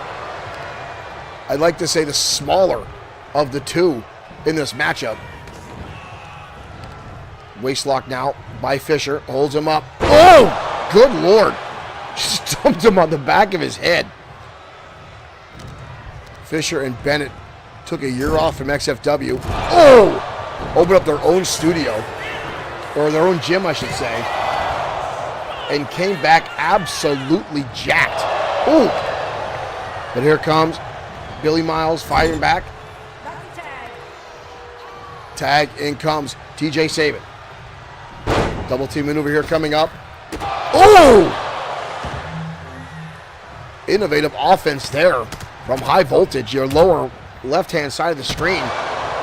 I'd like to say the smaller of the two in this matchup. Waistlock now by Fisher, holds him up. Oh, good Lord. Just dumped him on the back of his head. Fisher and Bennett took a year off from XFW. Oh! Opened up their own studio, or their own gym, I should say, and came back absolutely jacked. Ooh! But here comes Billy Miles fighting back. Tag, in comes TJ Sabin. Double team maneuver here coming up. Ooh! Innovative offense there from High Voltage, your lower left-hand side of the screen.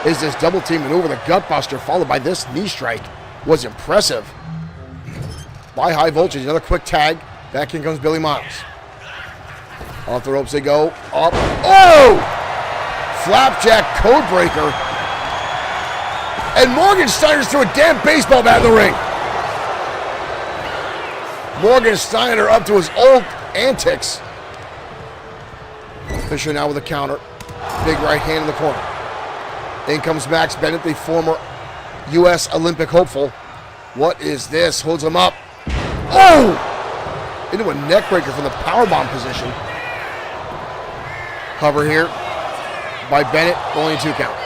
Is this double team maneuver, the gutbuster, followed by this knee strike, was impressive. By High Voltage, another quick tag. Back in comes Billy Miles. Off the ropes they go, up. Oh! Flapjack codebreaker. And Morgan Steiner's threw a damn baseball bat in the ring. Morgan Steiner up to his old antics. Fisher now with a counter. Big right hand in the corner. In comes Max Bennett, the former U.S. Olympic hopeful. What is this? Holds him up. Oh! Into a neck breaker from the powerbomb position. Cover here by Bennett, only a 2 count.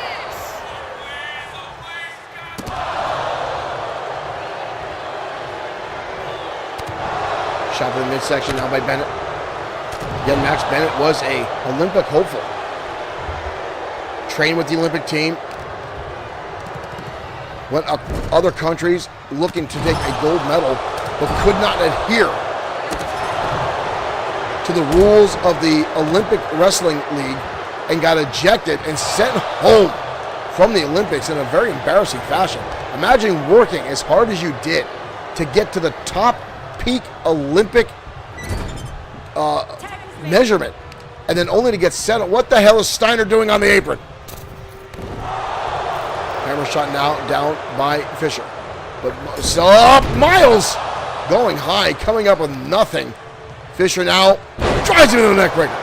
Shot to the midsection now by Bennett. Again, Max Bennett was a Olympic hopeful. Trained with the Olympic team. Went up other countries looking to take a gold medal, but could not adhere to the rules of the Olympic Wrestling League and got ejected and sent home from the Olympics in a very embarrassing fashion. Imagine working as hard as you did to get to the top peak Olympic measurement and then only to get sent. What the hell is Steiner doing on the apron? Hammer shot now down by Fisher. But so Miles going high, coming up with nothing. Fisher now drives him into the neck breaker.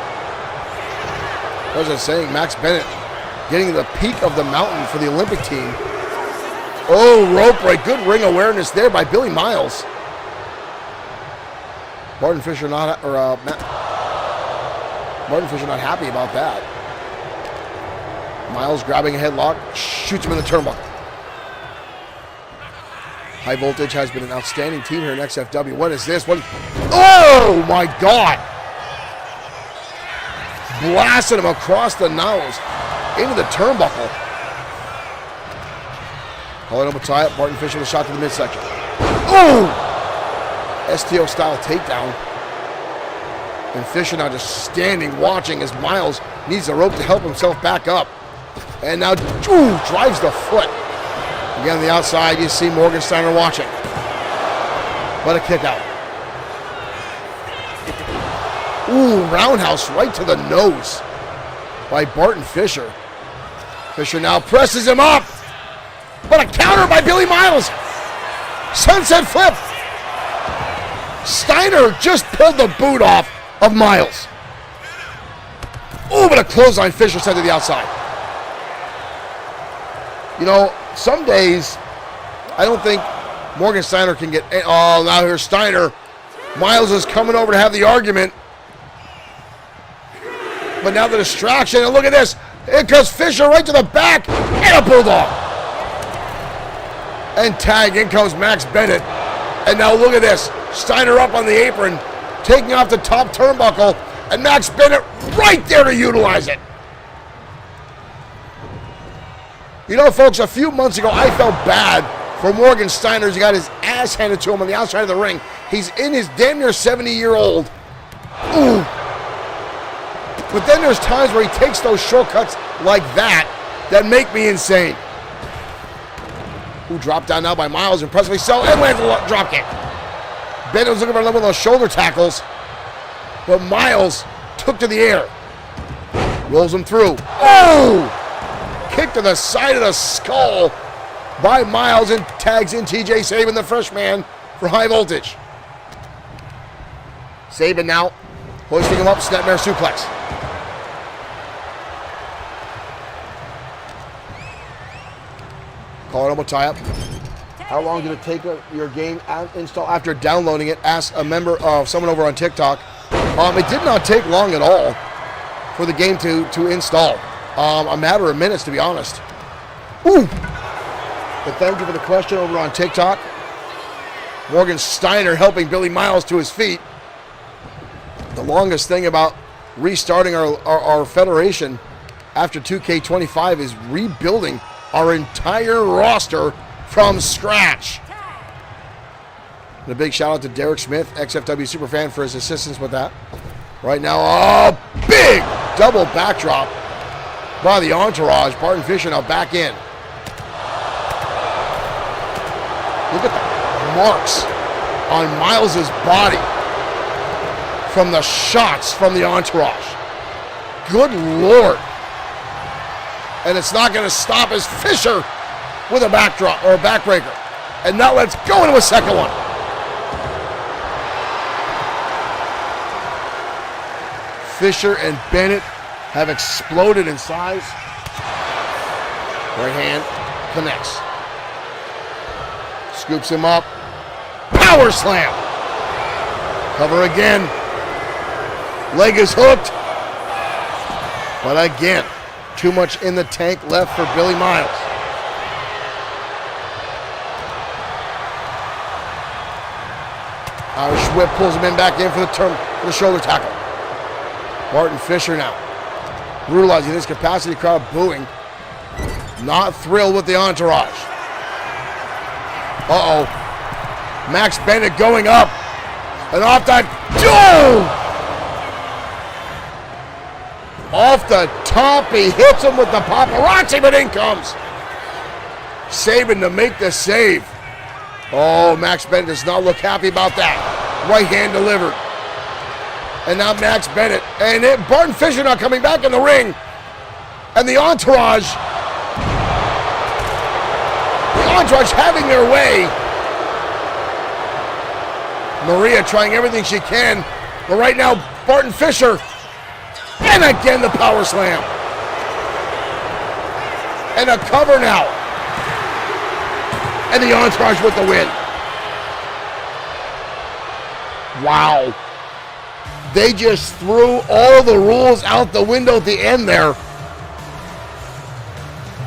As I was saying, Max Bennett getting to the peak of the mountain for the Olympic team. Oh, rope break. Good ring awareness there by Billy Miles. Barton Fisher not happy about that. Miles grabbing a headlock, shoots him in the turnbuckle. High Voltage has been an outstanding team here in XFW. What is this? Oh my God! Blasted him across the nose into the turnbuckle. Calling up a tie-up. Barton Fisher with a shot to the midsection. Oh! STO style takedown. And Fisher now just standing, watching as Miles needs the rope to help himself back up. And now drives the foot. Again, on the outside, you see Morgan Steiner watching. What a kick out. Ooh, roundhouse right to the nose by Barton Fisher. Fisher now presses him up. But a counter by Billy Miles. Sunset flip. Steiner just pulled the boot off of Miles. Oh, but a clothesline. Fisher sent to the outside. You know, some days, I don't think Morgan Steiner can get... Oh, now here's Steiner. Miles is coming over to have the argument. But now the distraction, and look at this. Here comes Fisher right to the back, and a bulldog. And tag, in comes Max Bennett. And now look at this. Steiner up on the apron, taking off the top turnbuckle, and Max Bennett right there to utilize it. You know, folks, a few months ago, I felt bad for Morgan Steiner as he got his ass handed to him on the outside of the ring. He's in his damn near 70-year-old. Ooh. But then there's times where he takes those shortcuts like that make me insane. Ooh, dropped down now by Miles, impressively so, and lands a drop kick. Bennett was looking for one of those shoulder tackles, but Miles took to the air. Rolls him through. Oh! Kick to the side of the skull by Miles and tags in TJ Sabin, the freshman, for High Voltage. Sabin now hoisting him up, snapmare suplex. Calling him a tie-up. How long did it take your game install after downloading it? Asked a member of someone over on TikTok. It did not take long at all for the game to install. A matter of minutes, to be honest. Ooh! But thank you for the question over on TikTok. Morgan Steiner helping Billy Miles to his feet. The longest thing about restarting our federation after 2K25 is rebuilding our entire roster from scratch. And a big shout out to Derek Smith, XFW Superfan, for his assistance with that. Right now, a big double backdrop by the Entourage. Barton Fisher now back in. Look at the marks on Miles's body from the shots from the Entourage. Good Lord. And it's not going to stop as Fisher with a backdrop or a backbreaker. And now let's go into a second one. Fisher and Bennett have exploded in size. Right hand connects. Scoops him up. Power slam. Cover again. Leg is hooked. But again, too much in the tank left for Billy Miles. Irish whip pulls him in back in for the shoulder tackle. Barton Fisher now brutalizing this capacity crowd booing. Not thrilled with the Entourage. Uh-oh. Max Bennett going up. And off the... Oh! Off the top, he hits him with the paparazzi, but in comes Sabin to make the save. Oh, Max Bennett does not look happy about that. Right hand delivered. And now Max Bennett. And Barton Fisher now coming back in the ring. And the Entourage having their way. Maria trying everything she can. But right now, Barton Fisher. And again, the power slam. And a cover now. And the Entourage with the win. Wow. They just threw all the rules out the window at the end there.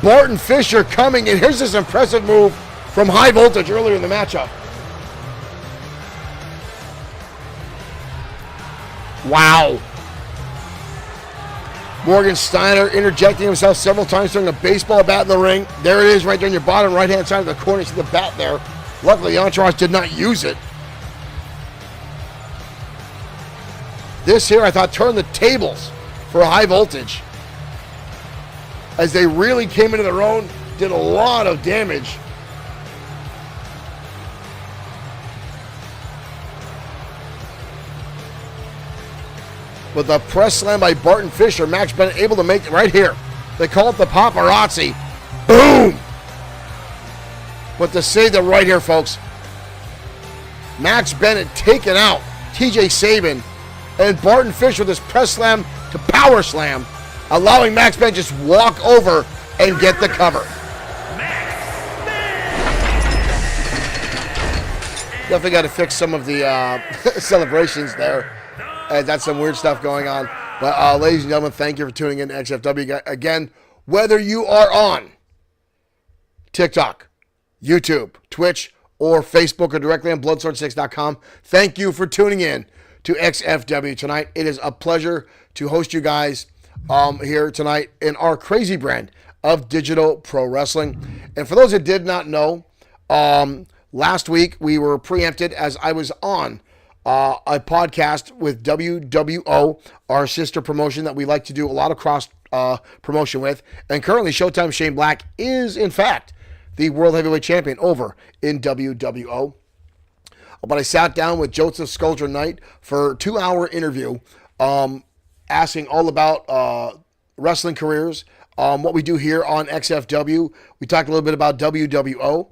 Barton Fisher coming in. Here's this impressive move from High Voltage earlier in the matchup. Wow. Morgan Steiner interjecting himself several times, throwing a baseball bat in the ring. There it is right there on your bottom right-hand side of the corner. You see the bat there. Luckily, the Entourage did not use it. This here, I thought, turned the tables for High Voltage. As they really came into their own, did a lot of damage. With a press slam by Barton Fisher, Max Bennett able to make it right here. They call it the paparazzi. Boom! But to save them right here, folks, Max Bennett taking out TJ Sabin, and Barton Fisher with his press slam to power slam, allowing Max Bennett just walk over and get the cover. Definitely got to fix some of the celebrations there. That's some weird stuff going on. But ladies and gentlemen, thank you for tuning in to XFW. Again, whether you are on TikTok, YouTube, Twitch, or Facebook, or directly on Bloodsword6.com, thank you for tuning in to XFW tonight. It is a pleasure to host you guys here tonight in our crazy brand of digital pro wrestling. And for those that did not know, last week we were preempted as I was on a podcast with WWO, our sister promotion that we like to do a lot of cross promotion with. And currently Showtime Shane Black is, in fact, the World Heavyweight Champion over in WWO. But I sat down with Joseph Scoldra Knight for a 2-hour interview. asking all about wrestling careers, what we do here on XFW. We talked a little bit about WWO.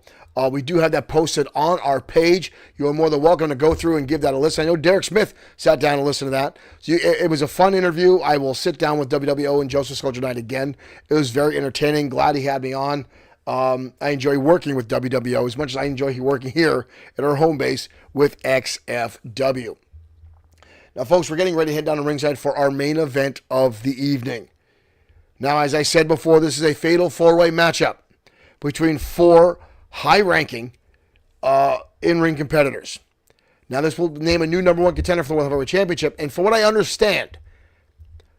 We do have that posted on our page. You are more than welcome to go through and give that a listen. I know Derek Smith sat down and listened to that. So it was a fun interview. I will sit down with WWO and Joseph Sculpture Knight again. It was very entertaining. Glad he had me on. I enjoy working with WWO as much as I enjoy working here at our home base with XFW. Now, folks, we're getting ready to head down to ringside for our main event of the evening. Now, as I said before, this is a fatal four-way matchup between four high-ranking in-ring competitors. Now, this will name a new number one contender for the World Heavyweight Championship. And for what I understand,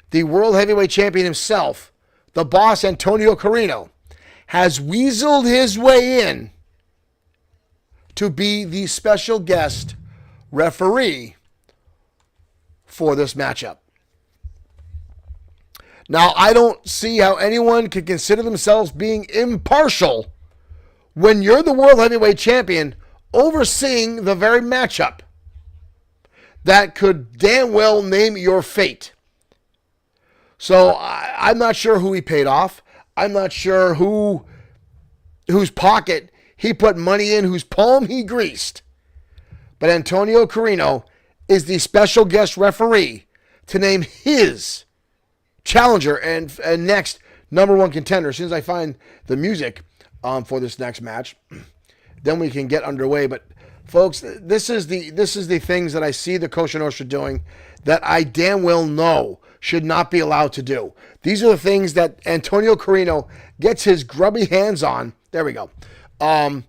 the World Heavyweight Champion himself, the boss, Antonio Carino, has weaseled his way in to be the special guest referee for this matchup. Now, I don't see how anyone can consider themselves being impartial when you're the World Heavyweight Champion overseeing the very matchup that could damn well name your fate. So I'm not sure who he paid off. I'm not sure whose pocket he put money in, whose palm he greased. But Antonio Carino is the special guest referee to name his challenger and next number one contender. As soon as I find the music for this next match, then we can get underway. But folks, this is the things that I see the Kosher Nostra doing that I damn well know should not be allowed to do. These are the things that Antonio Carino gets his grubby hands on. There we go. And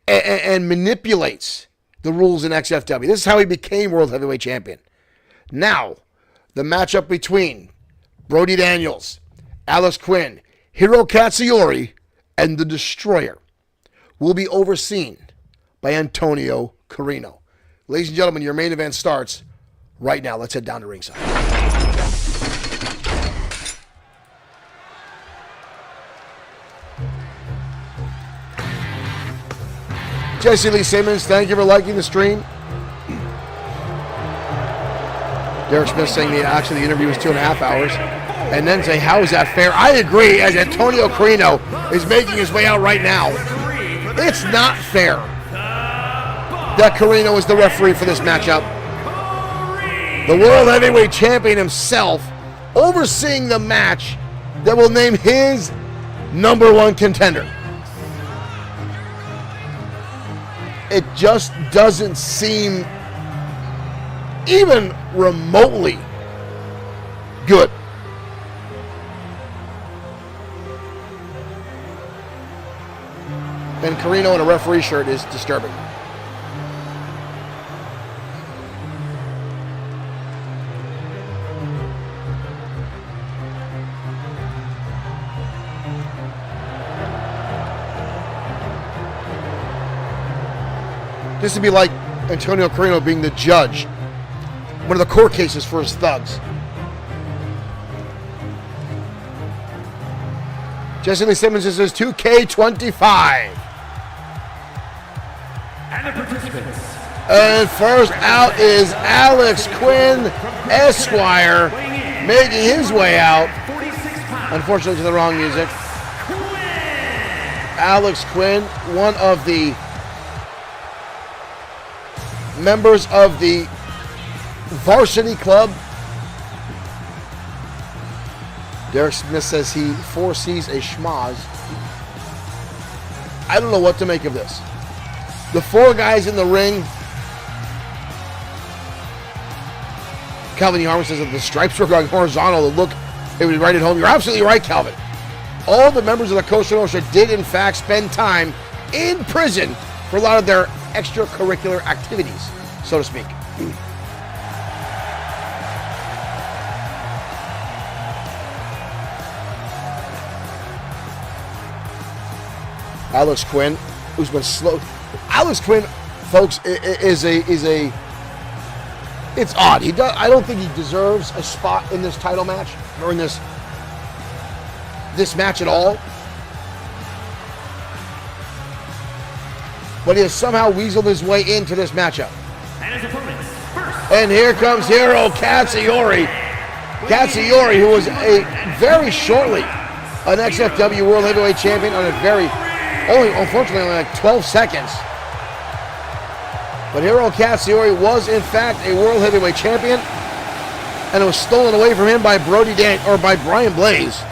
manipulates the rules in XFW. This is how he became World Heavyweight Champion. Now, the matchup between Brody Daniels, Alex Quinn, Hiro Katsuyori, and The Destroyer will be overseen by Antonio Carino. Ladies and gentlemen, your main event starts right now. Let's head down to ringside. Jesse Lee Simmons, thank you for liking the stream. Derek Smith saying the interview was 2.5 hours. And then say, how is that fair? I agree, as Antonio Carino is making his way out right now. It's not fair that Carino is the referee for this matchup. The World Heavyweight Champion himself overseeing the match that will name his number one contender. It just doesn't seem even remotely good. And Carino in a referee shirt is disturbing. This would be like Antonio Carino being the judge. One of the court cases for his thugs. Jesse Lee Simmons, this is 2K25. And the participants. And first out is Alex Quinn, Esquire, making his way out. Unfortunately to the wrong music. Alex Quinn, one of the members of the varsity club. Derek Smith says he foresees a schmoz. I don't know what to make of this. The four guys in the ring. Calvin Yarman says that the stripes were going horizontal. The look, it was right at home. You're absolutely right, Calvin. All the members of the Kosher Nostra did, in fact, spend time in prison for a lot of their extracurricular activities, so to speak. Alex Quinn, who's been slow. Alex Quinn, folks, is a. It's odd. I don't think he deserves a spot in this title match or in this match at all. But he has somehow weaseled his way into this matchup. And his opponents, first. And here comes Hiro Katsuyori. Katsuyori, who was very shortly an XFW World Heavyweight Champion on unfortunately only like 12 seconds. But Hiro Katsuyori was in fact a World Heavyweight Champion, and it was stolen away from him by by Brian Blaze.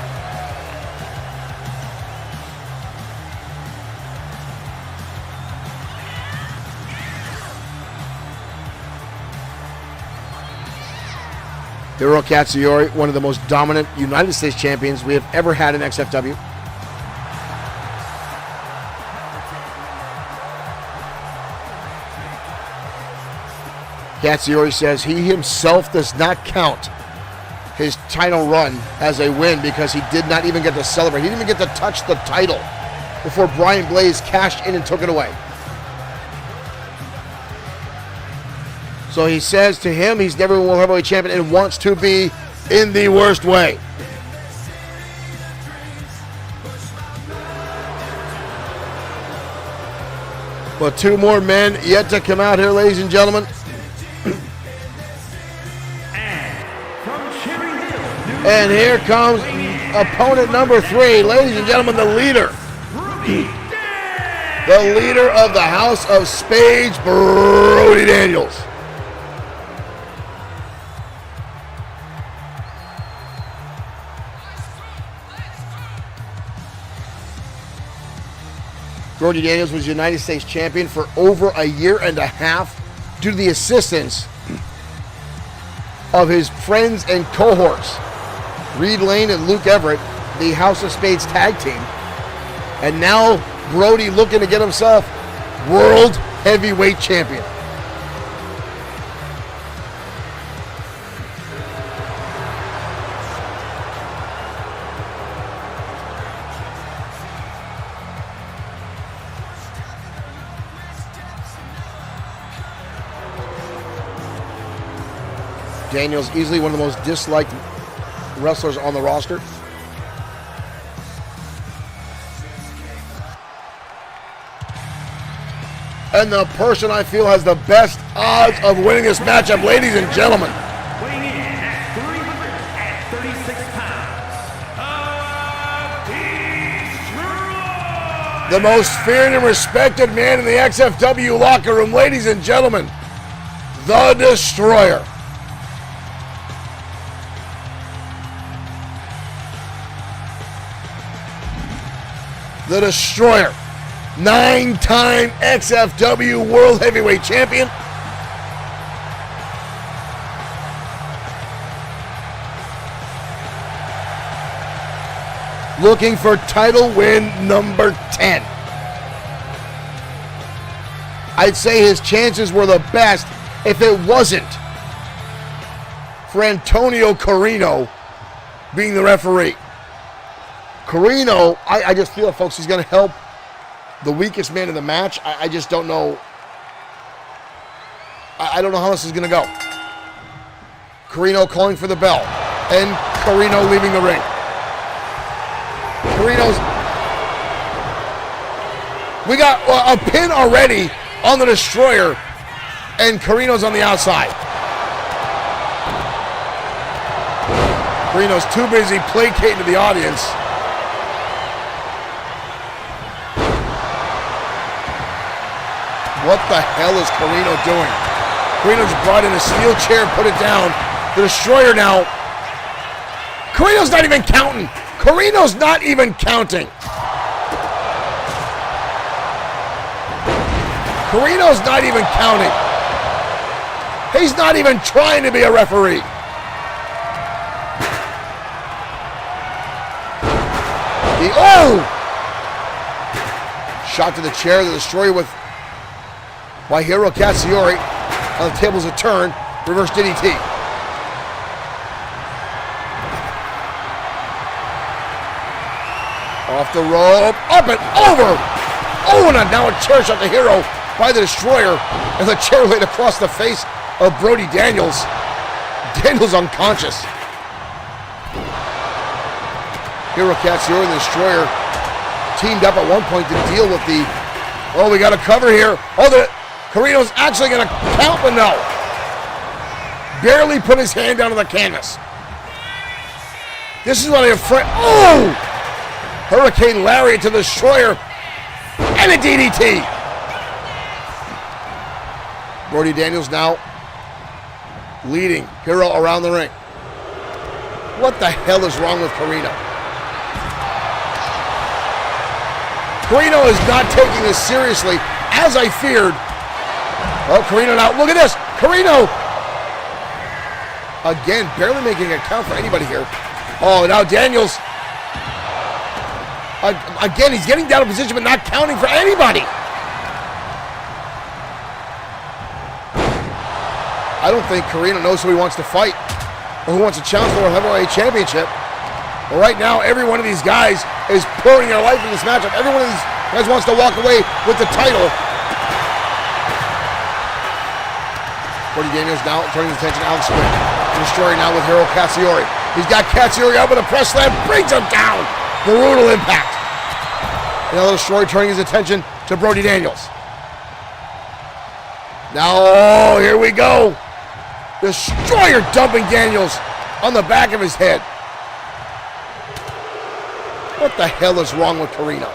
Hiro Katsuyori, one of the most dominant United States champions we have ever had in XFW. Katsuyori says he himself does not count his title run as a win because he did not even get to celebrate. He didn't even get to touch the title before Brian Blaze cashed in and took it away. So he says to him, he's never been World Heavyweight Champion and wants to be in the worst way. But two more men yet to come out here, ladies and gentlemen. And here comes opponent number 3, ladies and gentlemen, the leader. The leader of the House of Spades, Brody Daniels. Brody Daniels was United States champion for over a year and a half due to the assistance of his friends and cohorts, Reed Lane and Luke Everett, the House of Spades tag team. And now Brody looking to get himself World Heavyweight Champion. Daniels, easily one of the most disliked wrestlers on the roster. And the person I feel has the best odds of winning this matchup, ladies and gentlemen. Weighing in at 336 pounds, the most feared and respected man in the XFW locker room, ladies and gentlemen, the Destroyer. The Destroyer, 9-time XFW World Heavyweight Champion. Looking for title win number 10. I'd say his chances were the best if it wasn't for Antonio Carino being the referee. Carino, I just feel, folks, he's going to help the weakest man in the match. I just don't know. I don't know how this is going to go. Carino calling for the bell. And Carino leaving the ring. Carino's... We got a pin already on the Destroyer. And Carino's on the outside. Carino's too busy placating to the audience. What the hell is Carino doing? Carino's brought in a steel chair and put it down. The Destroyer now. Carino's not even counting. Carino's not even counting. Carino's not even counting. He's not even trying to be a referee. Shot to the chair. The Destroyer with by Hiro Katsuyori on the tables a turn, reverse DDT. Off the rope, up and over. Oh, and now a chair shot to Hiro by the Destroyer, and the chair laid across the face of Brody Daniels. Daniels unconscious. Hiro Katsuyori and the Destroyer teamed up at one point to deal with the, we got a cover here. Carino's actually going to count, but no. Barely put his hand down on the canvas. This is what I'm afraid. Oh! Hurricane Lariat to the Destroyer. And a DDT. Brody Daniels now leading Hero around the ring. What the hell is wrong with Carino? Carino is not taking this seriously, as I feared. Oh, Carino now, look at this. Carino, again, barely making a count for anybody here. Oh, now Daniels, again, he's getting down in position, but not counting for anybody. I don't think Carino knows who he wants to fight or who wants to challenge for a heavyweight championship. But right now, every one of these guys is pouring their life in this matchup. Every one of these guys wants to walk away with the title. Brody Daniels now turning his attention to Alex Quinn. Destroyer now with Hiro Katsuyori. He's got Katsuyori up with a press slam, brings him down. Brutal impact. Now the Destroyer turning his attention to Brody Daniels. Now, oh, here we go. Destroyer dumping Daniels on the back of his head. What the hell is wrong with Carino?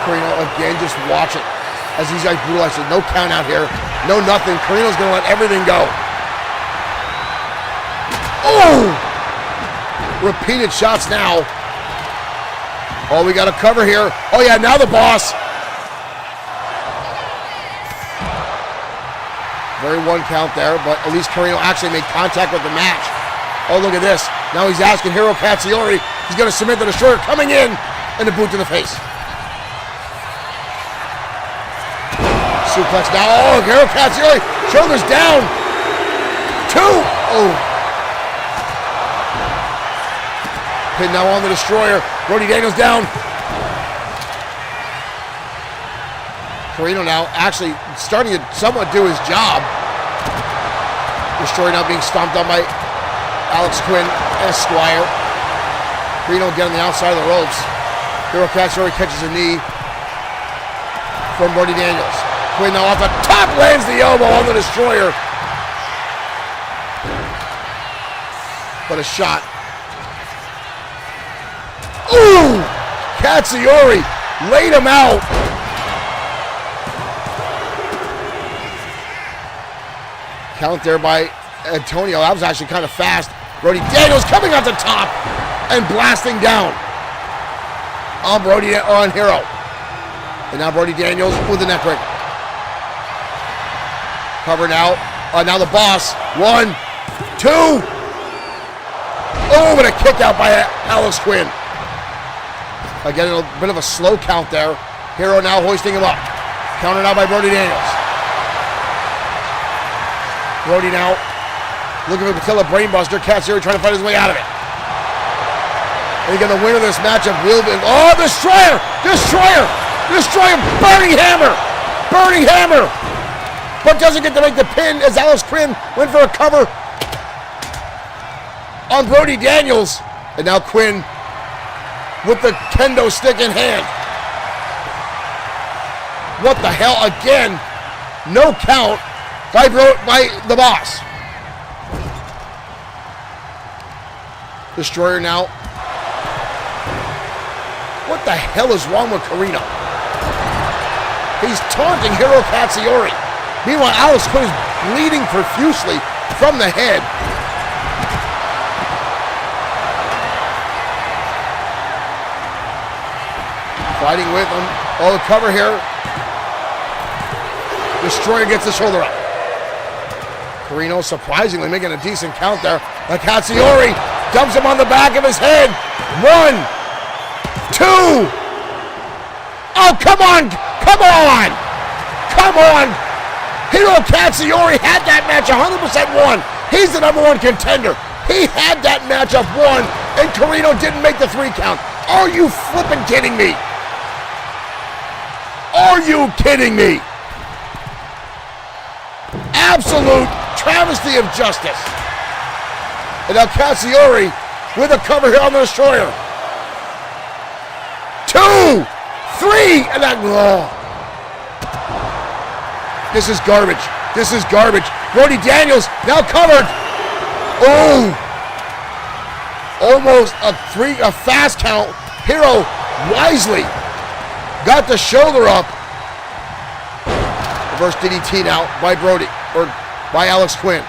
Carino again just watch it as these guys brutalize it. No count out here. No nothing. Carino's going to let everything go. Oh! Repeated shots now. Oh, we got a cover here. Oh, yeah, now the boss. Very one count there, but at least Carino actually made contact with the match. Oh, look at this. Now he's asking Hiro Katsuyori. He's going to submit the Destroyer coming in and a boot to the face. Suplex now. Oh, Hiro Katsuyori. Shoulders down. 2. Oh. Pin now on the Destroyer. Brody Daniels down. Carino now actually starting to somewhat do his job. Destroyer now being stomped on by Alex Quinn, Esquire. Carino again on the outside of the ropes. Hiro Katsuyori catches a knee from Brody Daniels. Quinn now off the top, lands the elbow on the Destroyer. But a shot. Ooh! Katsuyori laid him out. Count there by Antonio. That was actually kind of fast. Brody Daniels coming off the top and blasting down on Hiro. And now Brody Daniels with the neckbreaker. Cover now. Now the boss. 1, 2. Oh, but a kick out by Alex Quinn. Again, a bit of a slow count there. Hiro now hoisting him up. Countered out by Brody Daniels. Brody now looking for Patella brainbuster. Katsuyori trying to fight his way out of it. And again, the winner of this matchup will be... Oh, Destroyer! Destroyer! Destroyer! Burning hammer! Burning hammer! But doesn't get to make the pin as Alex Quinn went for a cover on Brody Daniels. And now Quinn with the kendo stick in hand. What the hell? Again, no count by the boss. Destroyer now. What the hell is wrong with Carino? He's taunting Hiro Katsuyori. Meanwhile, Alex Quinn is bleeding profusely from the head. Fighting with him. Oh, the cover here. Destroyer gets the shoulder up. Carino surprisingly making a decent count there. Katsuyori dumps him on the back of his head. 1, 2. Oh, come on! Come on! Come on! Hiro Katsuyori had that match 100% won. He's the #1 contender. He had that matchup won, and Carino didn't make the 3 count. Are you flipping kidding me? Are you kidding me? Absolute travesty of justice. And now Katsuyori with a cover here on the Destroyer. 2, 3, and that. Oh. This is garbage. This is garbage. Brody Daniels now covered. Oh. Almost a fast count. Hero wisely got the shoulder up. Reverse DDT now by Brody, or by Alex Quinn.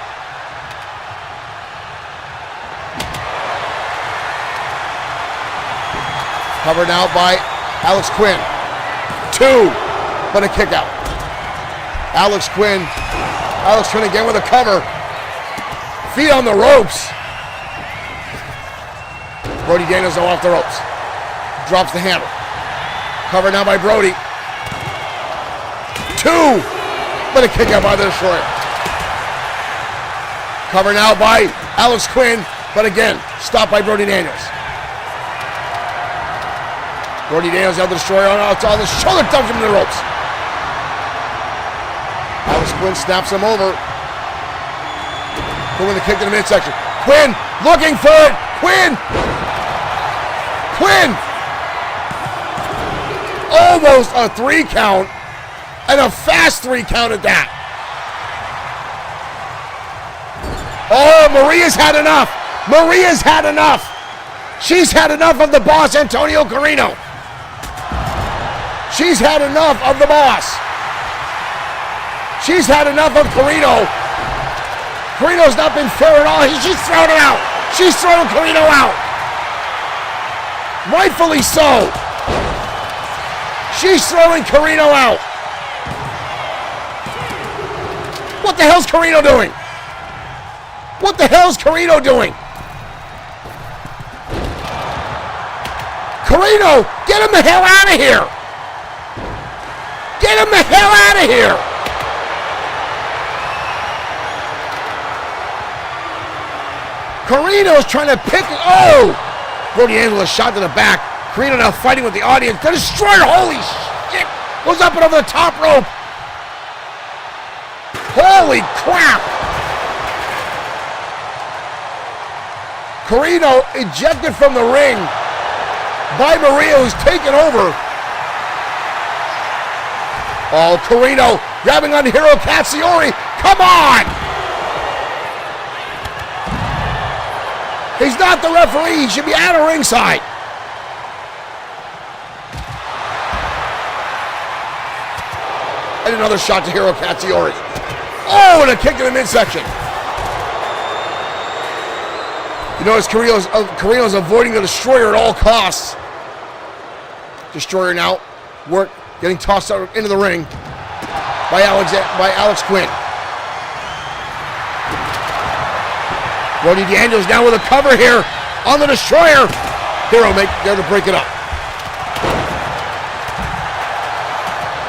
Covered now by Alex Quinn. 2, but a kick out. Alex Quinn again with a cover. Feet on the ropes. Brody Daniels now off the ropes. Drops the hammer. Covered now by Brody. 2, but a kick out by the Destroyer. Covered now by Alex Quinn, but again, stopped by Brody Daniels. Brody Daniels now the Destroyer on the shoulder, dumps him to the ropes. Alex Quinn snaps him over. Going the kick to the midsection. Quinn looking for it. Quinn. Almost a 3 count, and a fast 3 count at that. Oh, Maria's had enough. Maria's had enough. She's had enough of the boss, Antonio Carino. She's had enough of the boss. She's had enough of Carino. Carino's not been fair at all. She's thrown him out. She's thrown Carino out. Rightfully so. She's throwing Carino out. What the hell's Carino doing? What the hell's Carino doing? Carino, get him the hell out of here. Get him the hell out of here. Carino's trying to pick. Oh! Brody Daniels, a shot to the back. Carino now fighting with the audience. The Destroyer, holy shit! Goes up and over the top rope. Holy crap! Carino ejected from the ring by Maria, who's taken over. Oh, Carino grabbing on Hiro Katsuyori. Come on! He's not the referee. He should be out of ringside. And another shot to Hiro Katsuyori. Oh, and a kick to the midsection. You notice Carino's avoiding the Destroyer at all costs. Destroyer now getting tossed out into the ring by Alex Quinn. Brody Daniels now with a cover here on the Destroyer. Hero there to break it up.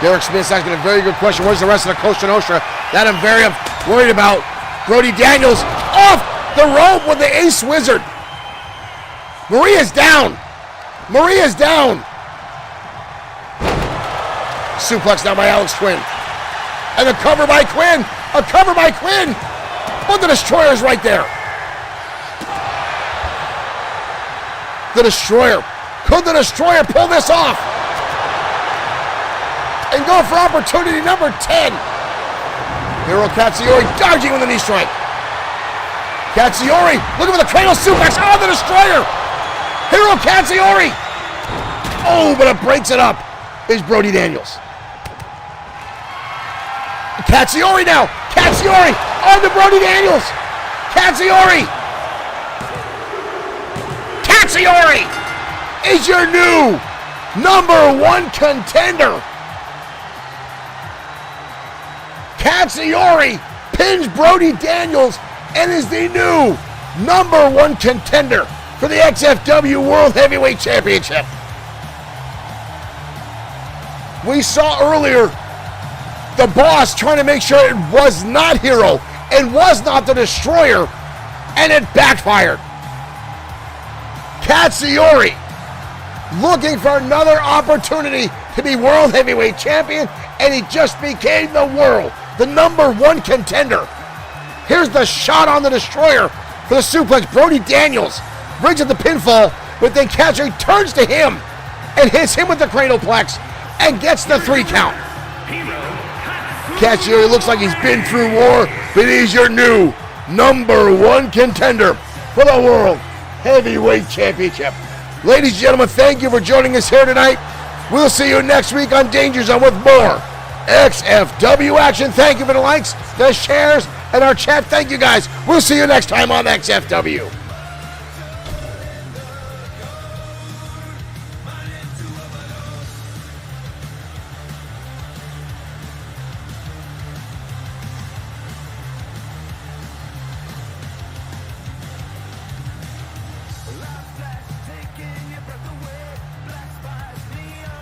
Derek Smith's asking a very good question. Where's the rest of the Costa Nostra? That I'm very worried about. Brody Daniels off the rope with the Ace Wizard. Maria's down. Maria's down. Suplex now by Alex Quinn. And a cover by Quinn. A cover by Quinn. But the Destroyer's right there. The Destroyer. Could the Destroyer pull this off? And go for opportunity number 10. Hiro Katsuyori dodging with a knee strike. Katsuyori looking for the cradle suplex. Oh, the Destroyer. Hiro Katsuyori. Oh, but it breaks it up. Is Brody Daniels. Katsuyori now. Katsuyori on to Brody Daniels. Katsuyori. Katsuyori is your new #1 contender. Katsuyori pins Brody Daniels and is the new #1 contender for the XFW World Heavyweight Championship. We saw earlier the boss trying to make sure it was not Hero and was not the Destroyer, and it backfired. Katsuyori looking for another opportunity to be World Heavyweight Champion, and he just became the #1 contender. Here's the shot on the Destroyer for the suplex. Brody Daniels brings it the pinfall, but then Katsuyori turns to him and hits him with the cradleplex and gets the 3 count. Katsuyori looks like he's been through war, but he's your new #1 contender for the World Heavyweight Championship. Ladies and gentlemen, thank you for joining us here tonight. We'll see you next week on Danger Zone with more XFW action. Thank you for the likes, the shares, and our chat. Thank you guys. We'll see you next time on XFW. Taking your breath away, black spies, neon.